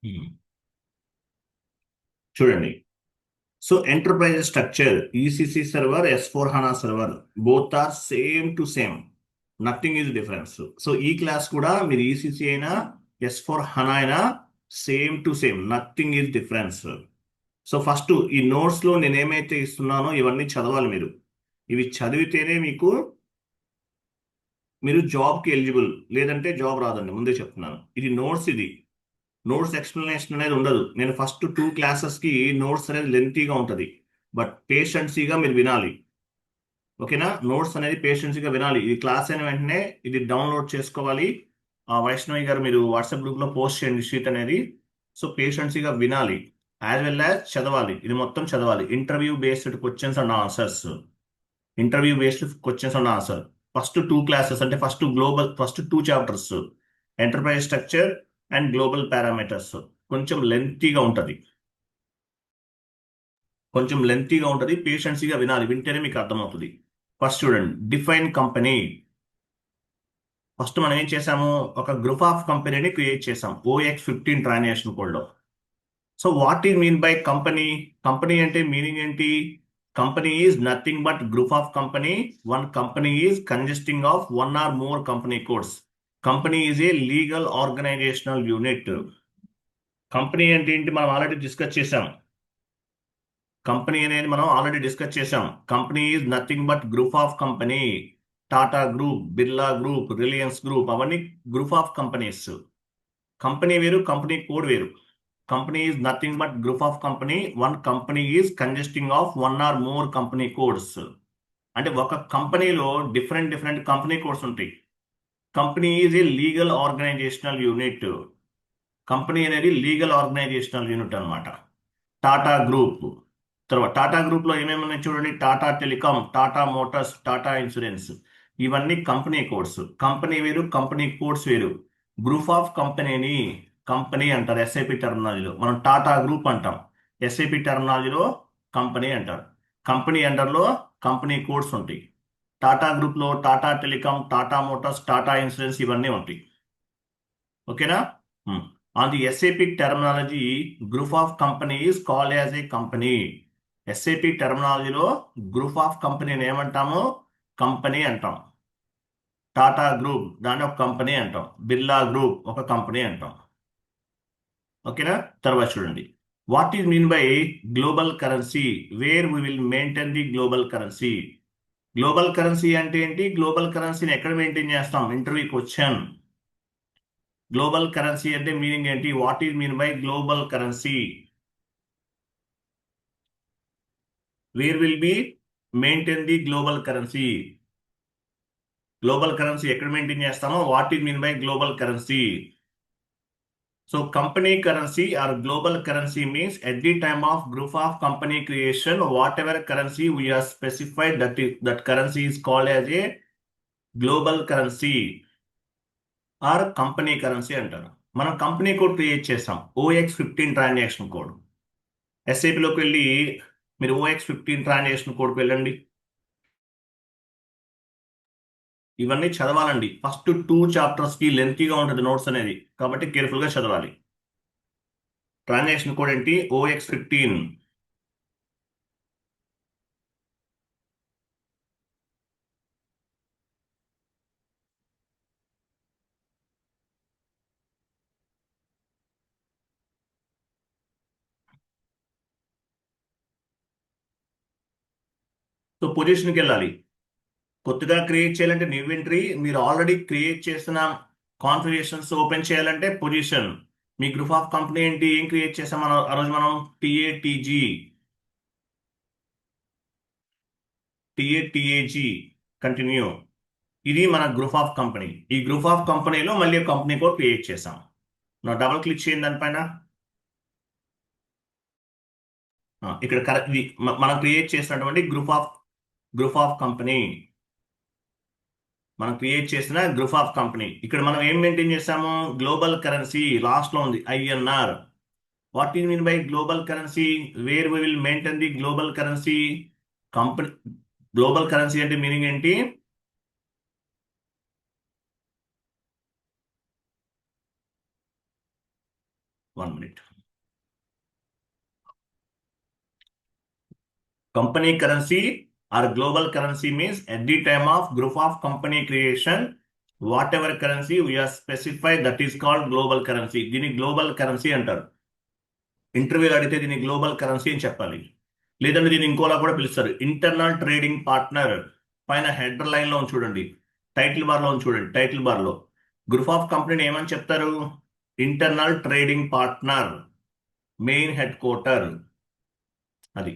Hmm. చూడండి. So enterprise structure ECC server S4 HANA server both are same to same. Nothing is difference. So ఈ class కూడా మీరు ECC అయినా S4 HANA అయినా same to same, nothing is difference. So first ఈ notes లో నేను ఏమైతే ఇస్తున్నానో ఇవన్నీ చదవాలి మీరు. ఇవి చదివితేనే మీరు జాబ్కి ఎలిజిబుల్, లేదంటే జాబ్ రాదండి, ముందే చెప్తున్నాను. ఇది నోట్స్, ఇది నోట్స్ ఎక్స్ప్లెనేషన్ అనేది ఉండదు. నేను ఫస్ట్ 2 క్లాసెస్కి నోట్స్ అనేది లెంతీగా ఉంటుంది, బట్ పేషెన్సీగా మీరు వినాలి. ఓకేనా? నోట్స్ అనేది పేషెన్సీగా వినాలి. ఇది క్లాస్ అయిన వెంటనే ఇది డౌన్లోడ్ చేసుకోవాలి. వైష్ణవి గారు మీరు వాట్సాప్ గ్రూప్లో పోస్ట్ చేయండి షీట్ అనేది. సో పేషెన్సీగా వినాలి, యాజ్ వెల్ యాజ్ చదవాలి. ఇది మొత్తం చదవాలి. Interview based questions and answers. Interview based questions and answer. First 2 classes అంటే first 2 chapters enterprise structure and global parameters కొంచెం లెంతీగా ఉంటుంది. పేషెన్సీగా వినాలి, వింటేనే మీకు అర్థమవుతుంది. ఫస్ట్ చూడండి, డిఫైన్ కంపెనీ. ఫస్ట్ మనం ఏం చేసాము, ఒక గ్రూప్ ఆఫ్ కంపెనీని క్రియేట్ చేసాం OX15 ట్రాన్సాక్షన్ కోడ్లో. So what is mean by company? Company అంటే మీనింగ్ ఏంటి? Company is nothing but group of company. One company is consisting of one or more company codes. Company is a legal organizational unit. Company అంటే ఏంటి మనం already discuss చేసాం. Company అనేది మనం already discuss చేసాం. Company is nothing but group of company. Tata group, Birla group, Reliance group అవన్నీ group of companies. Company వేరు, company code వేరు. Company is nothing but group of company. One company is consisting of one or more company codes. అంటే ఒక కంపెనీలో different different company codes ఉంటాయి. Company is a legal organizational unit. Company అనేది legal organizational unit అన్నమాట. Tata group. తర్వాత Tata group లో ఏమేమి ఉన్నాయి చూడండి. Tata telecom, Tata Motors, Tata insurance. ఇవన్నీ కంపెనీ కోడ్స్. కంపెనీ వేరు, కంపెనీ కోడ్స్ వేరు. గ్రూప్ ఆఫ్ కంపెనీని కంపెనీ అంటారు ఎస్ఐపి టెర్మినాలజీలో. మనం టాటా గ్రూప్ అంటాం, ఎస్ఐపి టెర్మినాలజీలో కంపెనీ అంటారు. కంపెనీ అండర్లో కంపెనీ కోడ్స్ ఉంటాయి. టాటా గ్రూప్ లో Tata telecom, Tata Motors, Tata insurance ఇవన్నీ ఉంటాయి. ఓకేనా? On the SAP terminology, group of company is called as a company. SAP టెర్మినాలజీలో గ్రూప్ ఆఫ్ కంపెనీని ఏమంటాము? కంపెనీ అంటాం. టాటా గ్రూప్ దాన్ని ఒక కంపెనీ అంటాం. బిర్లా గ్రూప్ ఒక కంపెనీ అంటాం. ఓకేనా? తర్వాత చూడండి, what is mean by global currency? Where we will maintain the global currency. Global currency అంటే ఏంటి? గ్లోబల్ కరెన్సీని ఎక్కడ మెయింటైన్ చేస్తాం? Interview question. గ్లోబల్ కరెన్సీ అంటే మీనింగ్ ఏంటి? What is mean by global currency? Where will be maintain the global currency. Global currency ఎక్కడ maintain చేస్తామో what is mean by global currency. So company currency or global currency means at the time of group of company creation whatever currency we are specified that currency is called as a global currency or company currency అంటారు. మనం company code create చేస్తాం, OX15 transaction code. ఎస్ఐపిలోకి వెళ్ళి మీరు OX15 transaction కోడ్కి వెళ్ళండి. ఇవన్నీ చదవాలండి. First 2 చాప్టర్స్కి లెంతీగా ఉంటుంది notes అనేది, కాబట్టి కేర్ఫుల్గా చదవాలి. ట్రాన్సాక్షన్ కోడ్ ఏంటి? OX15. సో పొజిషన్కి వెళ్ళాలి. కొత్తగా క్రియేట్ చేయాలంటే న్యూ ఎంట్రీ. మీరు ఆల్రెడీ క్రియేట్ చేసిన కాన్ఫిగరేషన్స్ ఓపెన్ చేయాలంటే position. Me group of company ఏంటి, ఏం క్రియేట్ చేసాం మనం ఆ రోజు? మనం టిఏటిజి, టిఏటిఏజి కంటిన్యూ. ఇది మన గ్రూప్ ఆఫ్ కంపెనీ. ఈ గ్రూప్ ఆఫ్ కంపెనీలో మళ్ళీ కంపెనీ కోడ్ క్రియేట్ చేసాం. నా డబుల్ క్లిక్ చేయండి దానిపైన. ఇక్కడ కరెక్ట్ మనం క్రియేట్ చేసినటువంటి గ్రూప్ ఆఫ్ కంపెనీ. మనం క్రియేట్ చేసిన గ్రూప్ ఆఫ్ కంపెనీ. ఇక్కడ మనం ఏం మెయింటైన్ చేసాము? గ్లోబల్ కరెన్సీ లాస్ట్ లో ఉంది, INR. What is mean by global currency? Where we will maintain the global currency. Company global currency అంటే మీనింగ్ ఏంటి? 1 minute. Company currency or global currency means at the time of group of company creation, whatever currency we are specified, that is called global currency. దీన్ని global currency అంటారు. ఇంటర్వ్యూలో అడిగితే దీన్ని global currency అని చెప్పాలి. లేదంటే దీన్ని ఇంకోలా కూడా పిలుస్తారు, ఇంటర్నల్ ట్రేడింగ్ పార్ట్నర్. పైన హెడర్ లైన్ లో చూడండి, టైటిల్ బార్ లో చూడండి, టైటిల్ బార్ లో గ్రూప్ ఆఫ్ కంపెనీని ఏమని చెప్తారు? Internal trading partner, main headquarter. అది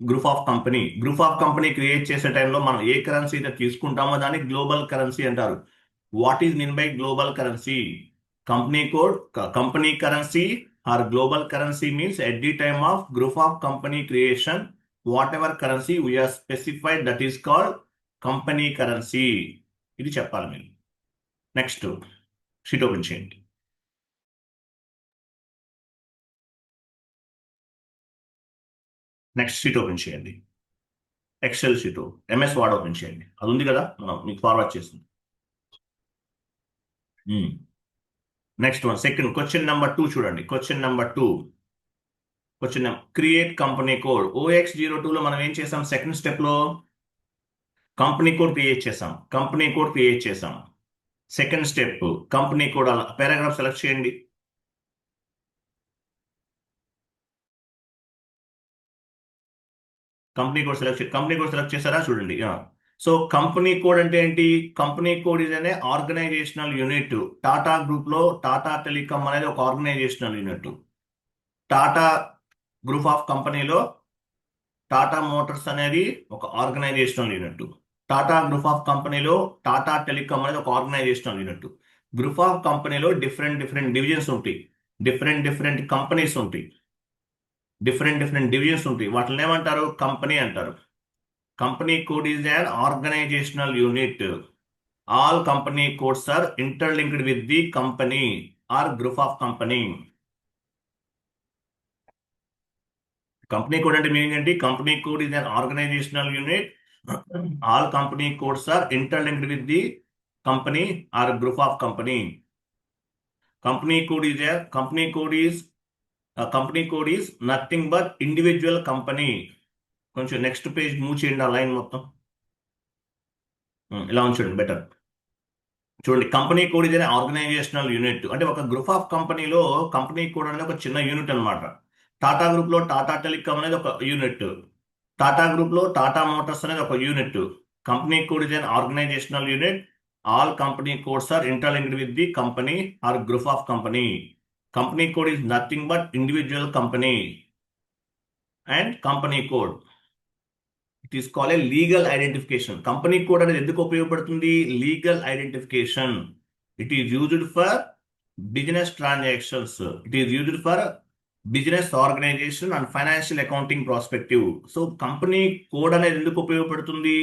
గ్రూప్ ఆఫ్ కంపెనీ క్రియేట్ చేసే టైంలో మనం ఏ కరెన్సీ అయితే తీసుకుంటామో దాన్ని గ్లోబల్ కరెన్సీ అంటారు. What is mean by global currency? Company code, company currency or global currency means at the time of group of company creation, whatever currency we are specified, that is called company currency. ఇది చెప్పాలి మీరు. Next sheet open చేయండి. Next sheet open చేయండి. Excel sheet, MS Word open చేయండి. అది ఉంది కదా, మనం మీకు ఫార్వర్డ్ చేస్తుంది. Next one, second question number 2 చూడండి. Question number 2, question create company code. OX02 లో మనం ఏం చేసాం? సెకండ్ స్టెప్ లో కంపెనీ కోడ్ క్రియేట్ చేసాం. సెకండ్ స్టెప్ కంపెనీ కోడ్, అలా పారాగ్రాఫ్ సెలెక్ట్ చేయండి. కంపెనీ కోడ్ సెలెక్ట్ చేశారా? చూడండి. సో కంపెనీ కోడ్ అంటే ఏంటి? కంపెనీ కోడ్ ఇస్ అనే ఆర్గనైజేషనల్ యూనిట్. టాటా గ్రూప్ లో టాటా టెలికాం అనేది ఒక organisational unit. Tata group of కంపెనీలో టాటా మోటార్స్ అనేది ఒక organisational unit. Tata group of కంపెనీలో టాటా టెలికాం అనేది ఒక ఆర్గనైజేషనల్ యూనిట్. గ్రూప్ ఆఫ్ కంపెనీలో డిఫరెంట్ డివిజన్స్ ఉంటాయి, డిఫరెంట్ కంపెనీస్ ఉంటాయి, డిఫరెంట్ డివిజన్స్ ఉంటాయి. వాటిని ఏమంటారు? కంపెనీ అంటారు. Company code is an organizational unit. All company codes are interlinked with the company or group of company. Company code అంటే meaning ఏంటి? Company code is an organizational unit. All company codes are interlinked with the company or group of company. Company code is nothing but individual company. కొంచెం next page move చేయండి, ఆ line మొత్తం ఇలా ఉంచండి better. చూడండి, company code ఇది organisational unit అంటే ఒక గ్రూప్ ఆఫ్ కంపెనీలో కంపెనీ కోడ్ అనేది ఒక చిన్న యూనిట్ అనమాట. టాటా గ్రూప్ లో టాటా టెలికాం అనేది ఒక యూనిట్, టాటా గ్రూప్ లో టాటా మోటార్స్ అనేది ఒక unit. Company code is an organizational unit. All company codes are interlinked with the company or group of company. Company code is nothing but individual company and company code it is call a legal identification. Company code అనేది ఎందుకు ఉపయోగపడుతుంది? Legal identification. It is used for business transactions, it is used for business organization and financial accounting prospective. So company code అనేది ఎందుకు ఉపయోగపడుతుంది?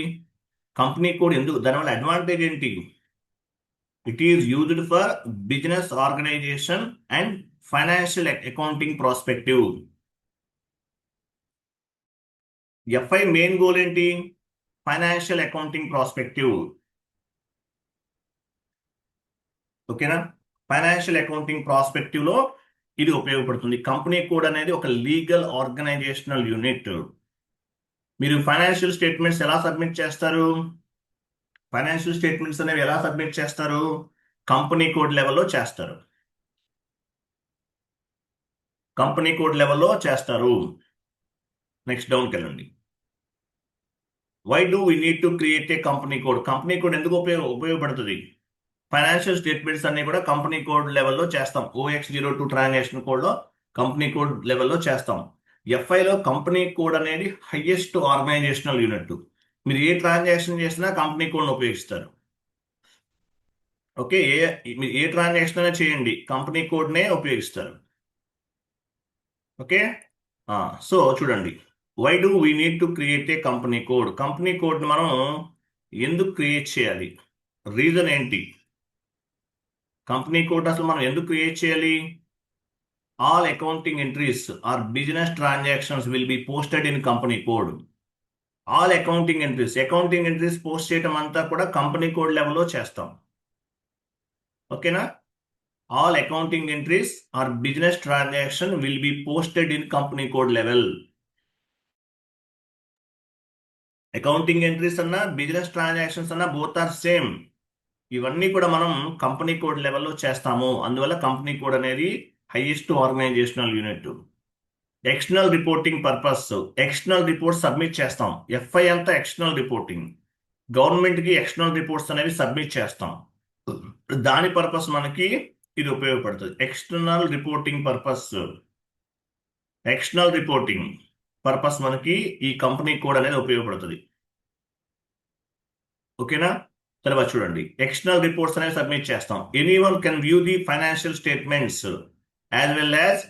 Company code ఎందుకు, దానివల్ల advantage ఏంటి? It is used for business organization and financial accounting prospective. FI main goal ఏంటి? Financial accounting prospective. ఓకేనా? Financial accounting prospective లో ఇది ఉపయోగపడుతుంది. కంపెనీ కోడ్ అనేది ఒక లీగల్ ఆర్గనైజేషనల్ యూనిట్. మీరు ఫైనాన్షియల్ స్టేట్మెంట్స్ ఎలా సబ్మిట్ చేస్తారు? ఫైనాన్షియల్ స్టేట్మెంట్స్ అనేవి ఎలా సబ్మిట్ చేస్తారు? కంపెనీ కోడ్ లెవెల్లో చేస్తారు. కంపెనీ కోడ్ లెవెల్లో చేస్తారు. నెక్స్ట్ డౌన్కి వెళ్ళండి. Why do we need to create a company code? Company code ఎందుకు ఉపయోగపడుతుంది? ఫైనాన్షియల్ స్టేట్మెంట్స్ అన్ని కూడా కంపెనీ కోడ్ లెవెల్లో చేస్తాం. OX02 ట్రాన్సాక్షన్ కోడ్లో కంపెనీ కోడ్ లెవెల్లో చేస్తాం. ఎఫ్ఐలో కంపెనీ కోడ్ అనేది హైయెస్ట్ ఆర్గనైజేషనల్ యూనిట్. మీరు ఏ ట్రాన్సాక్షన్ చేసినా కంపెనీ కోడ్ని ఉపయోగిస్తారు. ఓకే, మీరు ఏ ట్రాన్సాక్షన్ అయినా చేయండి, కంపెనీ కోడ్నే ఉపయోగిస్తారు. ఓకే, సో చూడండి, why do we need to create a company code? Company code మనం ఎందుకు క్రియేట్ చేయాలి? రీజన్ ఏంటి? కంపెనీ కోడ్ అసలు మనం ఎందుకు క్రియేట్ చేయాలి? All accounting entries or business transactions will be posted in company code. All accounting entries post చేయడం అంతా కూడా కంపెనీ కోడ్ లెవెల్లో చేస్తాం. ఓకేనా? all accounting entries or business transaction will be posted in company code level. Accounting entries అన్నా business transactions అన్నా both are same. ఇవన్నీ కూడా మనం కంపెనీ కోడ్ లెవెల్లో చేస్తాము. అందువల్ల కంపెనీ కోడ్ అనేది highest organizational unit. External reporting purpose, external reports submit చేస్తాం. ఎఫ్ఐ అంతా ఎక్స్టర్నల్ రిపోర్టింగ్. గవర్నమెంట్కి ఎక్స్టర్నల్ రిపోర్ట్స్ అనేవి సబ్మిట్ చేస్తాం. దాని పర్పస్ మనకి ఇది ఉపయోగపడుతుంది. External reporting purpose, external reporting purpose మనకి ఈ కంపెనీ కోడ్ అనేది ఉపయోగపడుతుంది. ఓకేనా? తర్వాత చూడండి, ఎక్స్టర్నల్ రిపోర్ట్స్ అనేవి సబ్మిట్ చేస్తాం. Anyone can view the financial statements as well as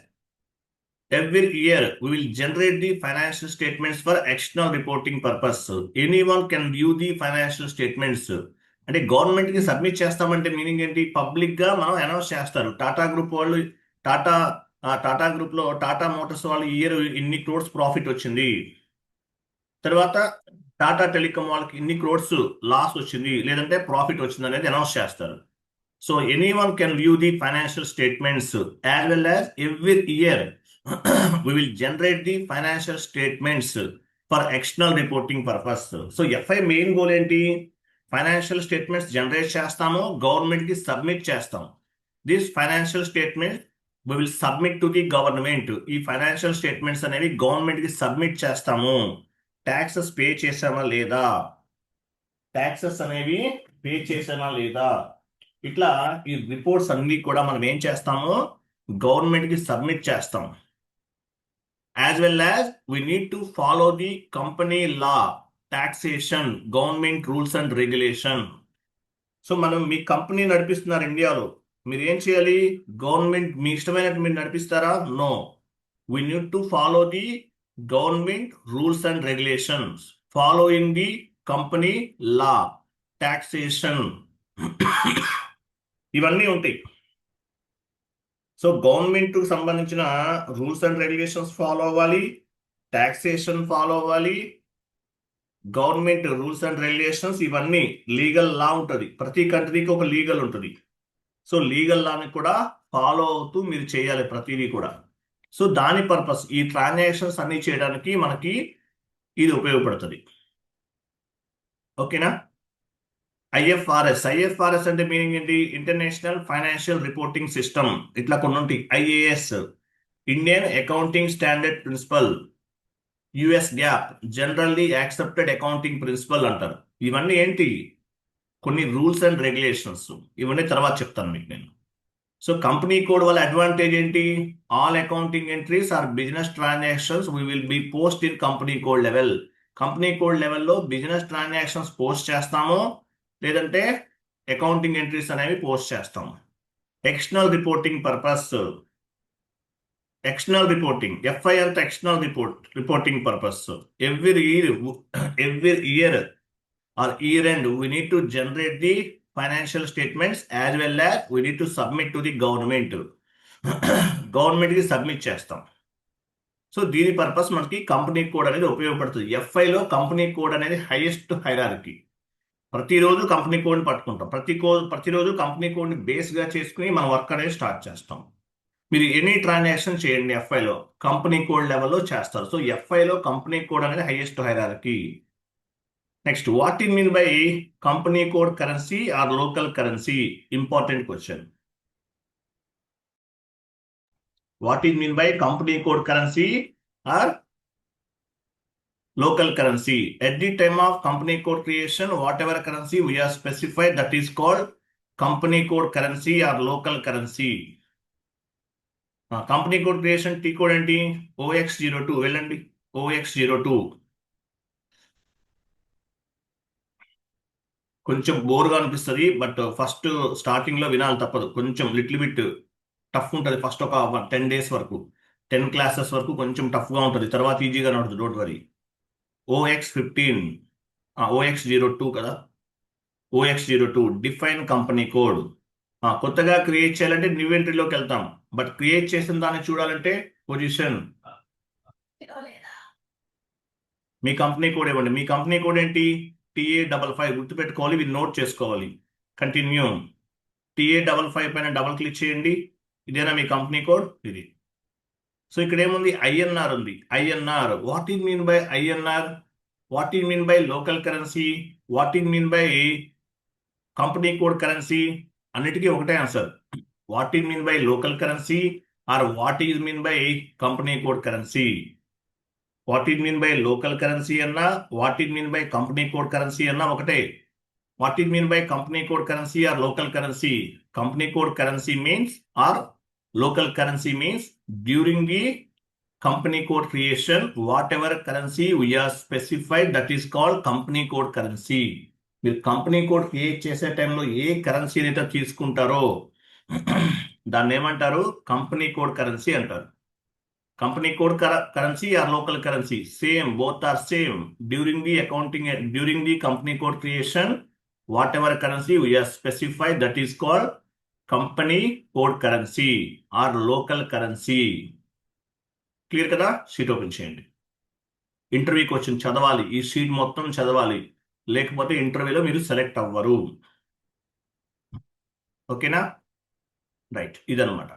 every year we will generate the financial statements for external reporting purpose. Anyone can view the financial statements. అంటే government కి submit చేస్తామంటే meaning ఏంటి? Public గా మనం announce చేస్తారు. Tata group వాళ్ళు, Tata group లో Tata Motors వాళ్ళు ఇయర్ ఇన్ని క్రోడ్స్ ప్రాఫిట్ వచ్చింది, తర్వాత టాటా టెలికాం వాళ్ళకి ఇన్ని క్రోడ్స్ లాస్ వచ్చింది లేదంటే ప్రాఫిట్ వచ్చింది అనేది అనౌన్స్ చేస్తారు. So anyone can view the financial statements as well as every year we will generate the financial statements for external reporting purpose. So FI main goal ఏంటి? Financial statements generate చేస్తాము, government కి submit చేస్తాం. This financial statement we will submit to the government. ఈ financial statements అనేవి government కి submit చేస్తాము. Taxes pay చేసామా లేదా, ట్యాక్సెస్ అనేవి పే చేసామా లేదా, ఇట్లా ఈ రిపోర్ట్స్ అన్ని కూడా మనం ఏం చేస్తాము? గవర్నమెంట్ కి సబ్మిట్ చేస్తాం. As well as we need to follow the company law, taxation, government rules and regulation. So మనం మీ కంపెనీ నడిపిస్తున్నారు ఇండియాలో, మీరు ఏం చేయాలి? గవర్నమెంట్ మీ ఇష్టమైనట్టు మీరు నడిపిస్తారా? No, we need to follow the government rules and regulations, following the company law, taxation ఇవన్నీ ఉంటాయి. సో గవర్నమెంట్ కు సంబంధించిన రూల్స్ అండ్ రెగ్యులేషన్స్ ఫాలో అవ్వాలి, టాక్సేషన్ ఫాలో అవ్వాలి, గవర్నమెంట్ రూల్స్ అండ్ రెగ్యులేషన్స్, ఇవన్నీ లీగల్ లా ఉంటుంది. ప్రతి కంట్రీకి ఒక లీగల్ ఉంటుంది. సో లీగల్ లాని కూడా ఫాలో అవుతూ మీరు చేయాలి ప్రతిదీ కూడా. సో దాని పర్పస్ ఈ ట్రాన్సాక్షన్స్ అన్ని చేయడానికి మనకి ఇది ఉపయోగపడుతుంది. ఓకేనా? ఐఎఫ్ఆర్ఎస్ అంటే మీనింగ్ ఏంటి? International financial reporting system. ఇట్లా కొన్ని ఉంటాయి. IAS, Indian accounting standard principle, US GAAP, generally accepted accounting principle అంటారు. ఇవన్నీ ఏంటి? కొన్ని రూల్స్ అండ్ రెగ్యులేషన్స్. ఇవన్నీ తర్వాత చెప్తాను మీకు నేను. సో కంపెనీ కోడ్ వల్ల అడ్వాంటేజ్ ఏంటి? All accounting entries or business transactions we will be post in company code level. Company code లెవెల్లో బిజినెస్ ట్రాన్సాక్షన్స్ పోస్ట్ చేస్తాము, లేదంటే అకౌంటింగ్ ఎంట్రీస్ అనేవి పోస్ట్ చేస్తాం. External reporting purpose, external reporting, FI అంతా external reporting purpose. Every year or year end we need to generate the financial statements as well as we need to submit to the government. Government కి submit చేస్తాం. So దీని purpose మనకి company code అనేది ఉపయోగపడుతుంది. ఎఫ్ఐలో company code అనేది highest hierarchy. ప్రతిరోజు company కోడ్ని పట్టుకుంటాం. ప్రతిరోజు కంపెనీ కోడ్ని బేస్గా చేసుకుని మన వర్క్ అనేది స్టార్ట్ చేస్తాం. మీరు ఎనీ ట్రాన్సాక్షన్ చేయండి ఎఫ్ఐలో కంపెనీ కోడ్ లెవెల్లో చేస్తారు. సో ఎఫ్ఐలో కంపెనీ కోడ్ అనేది highest hierarchy. Next, what in mean by company code currency or local currency? Important question. What in mean by company code currency or local currency? At the time of company code creation, whatever currency we have specified, that is called company code currency or local currency. Company code creation T code ఏంటి? OX02. వెళ్ళండి, OX02. కొంచెం బోర్గా అనిపిస్తుంది, but first starting లో వినాలి తప్పదు. కొంచెం little bit tough ఉంటుంది. First ఒక 10 days వరకు, 10 classes వరకు కొంచెం టఫ్ గా ఉంటుంది. తర్వాత ఈజీగా ఉంటుంది, డోంట్ వరీ. OX15, OX02 కదా, OX02 డిఫైన్ కంపెనీ కోడ్. కొత్తగా క్రియేట్ చేయాలంటే న్యూ ఎంట్రీలోకి వెళ్తాం, బట్ క్రియేట్ చేసిన దాన్ని చూడాలంటే పొజిషన్. మీ కంపెనీ కోడ్ ఇవ్వండి. మీ కంపెనీ కోడ్ ఏంటి? TA55 గుర్తుపెట్టుకోవాలి, మీరు నోట్ చేసుకోవాలి. కంటిన్యూ. TA55 పైన డబుల్ క్లిక్ చేయండి. ఇదేనా మీ కంపెనీ కోడ్? ఇది. సో ఇక్కడ ఏముంది? INR ఉంది. INR. What is mean by INR? What is mean by local currency? What is mean by company code currency? అన్నిటికీ ఒకటే answer. What is mean by local currency or what is mean by company code currency? What is mean by local currency అన్నా, what is mean by company code currency అన్నా ఒకటే. What is mean by company code currency or local currency? Company code currency means or local currency means during the company code creation, whatever currency we are specified, that is called company code currency. మీరు company code create చేసే టైంలో ఏ currency అయితే తీసుకుంటారో దాన్ని ఏమంటారు? Company code currency అంటారు. Company code currency or local currency same, both are same. During the accounting, during the company code creation, whatever currency we are specified, that is called company code currency or local currency. Clear కదా? Sheet open చేయండి. Interview question చదవాలి, ఈ sheet మొత్తం చదవాలి, లేకపోతే ఇంటర్వ్యూలో మీరు select అవ్వరు. ఓకేనా? రైట్, ఇదనమాట.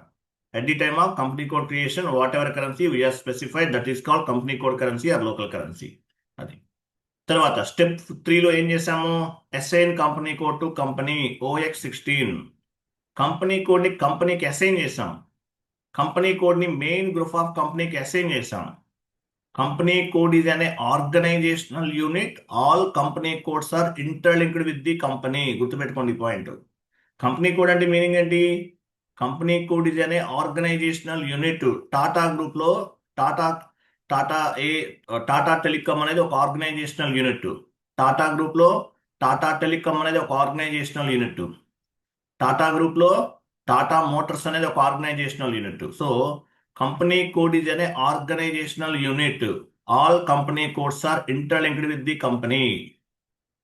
At the time of company code creation, whatever currency we are specified, that is called company code currency or local currency. అది. తర్వాత స్టెప్ 3లో ఏం చేసాము? Assign company code to company, OX16. Company code ని కంపెనీకి assign చేసాం. Company code ని main group of కంపెనీకి అసైన్ చేసాం. కంపెనీ కోడ్ ఈజ్ అనే organisational unit. All company codes are interlinked with the company. గుర్తుపెట్టుకోండి పాయింట్. కంపెనీ కోడ్ అంటే meaning ఏంటి? కంపెనీ కోడ్ ఈజ్ అనే ఆర్గనైజేషనల్ యూనిట్. టాటా గ్రూప్ లో టాటా టాటా టెలికామ్ అనేది ఒక ఆర్గనైజేషనల్ యూనిట్. టాటా గ్రూప్ లో టాటా టెలికామ్ అనేది ఒక ఆర్గనైజేషనల్ యూనిట్. టాటా గ్రూప్ లో టాటా మోటార్స్ అనేది ఒక organisational unit. So company code is అనే organisational unit. All company codes are interlinked with the company.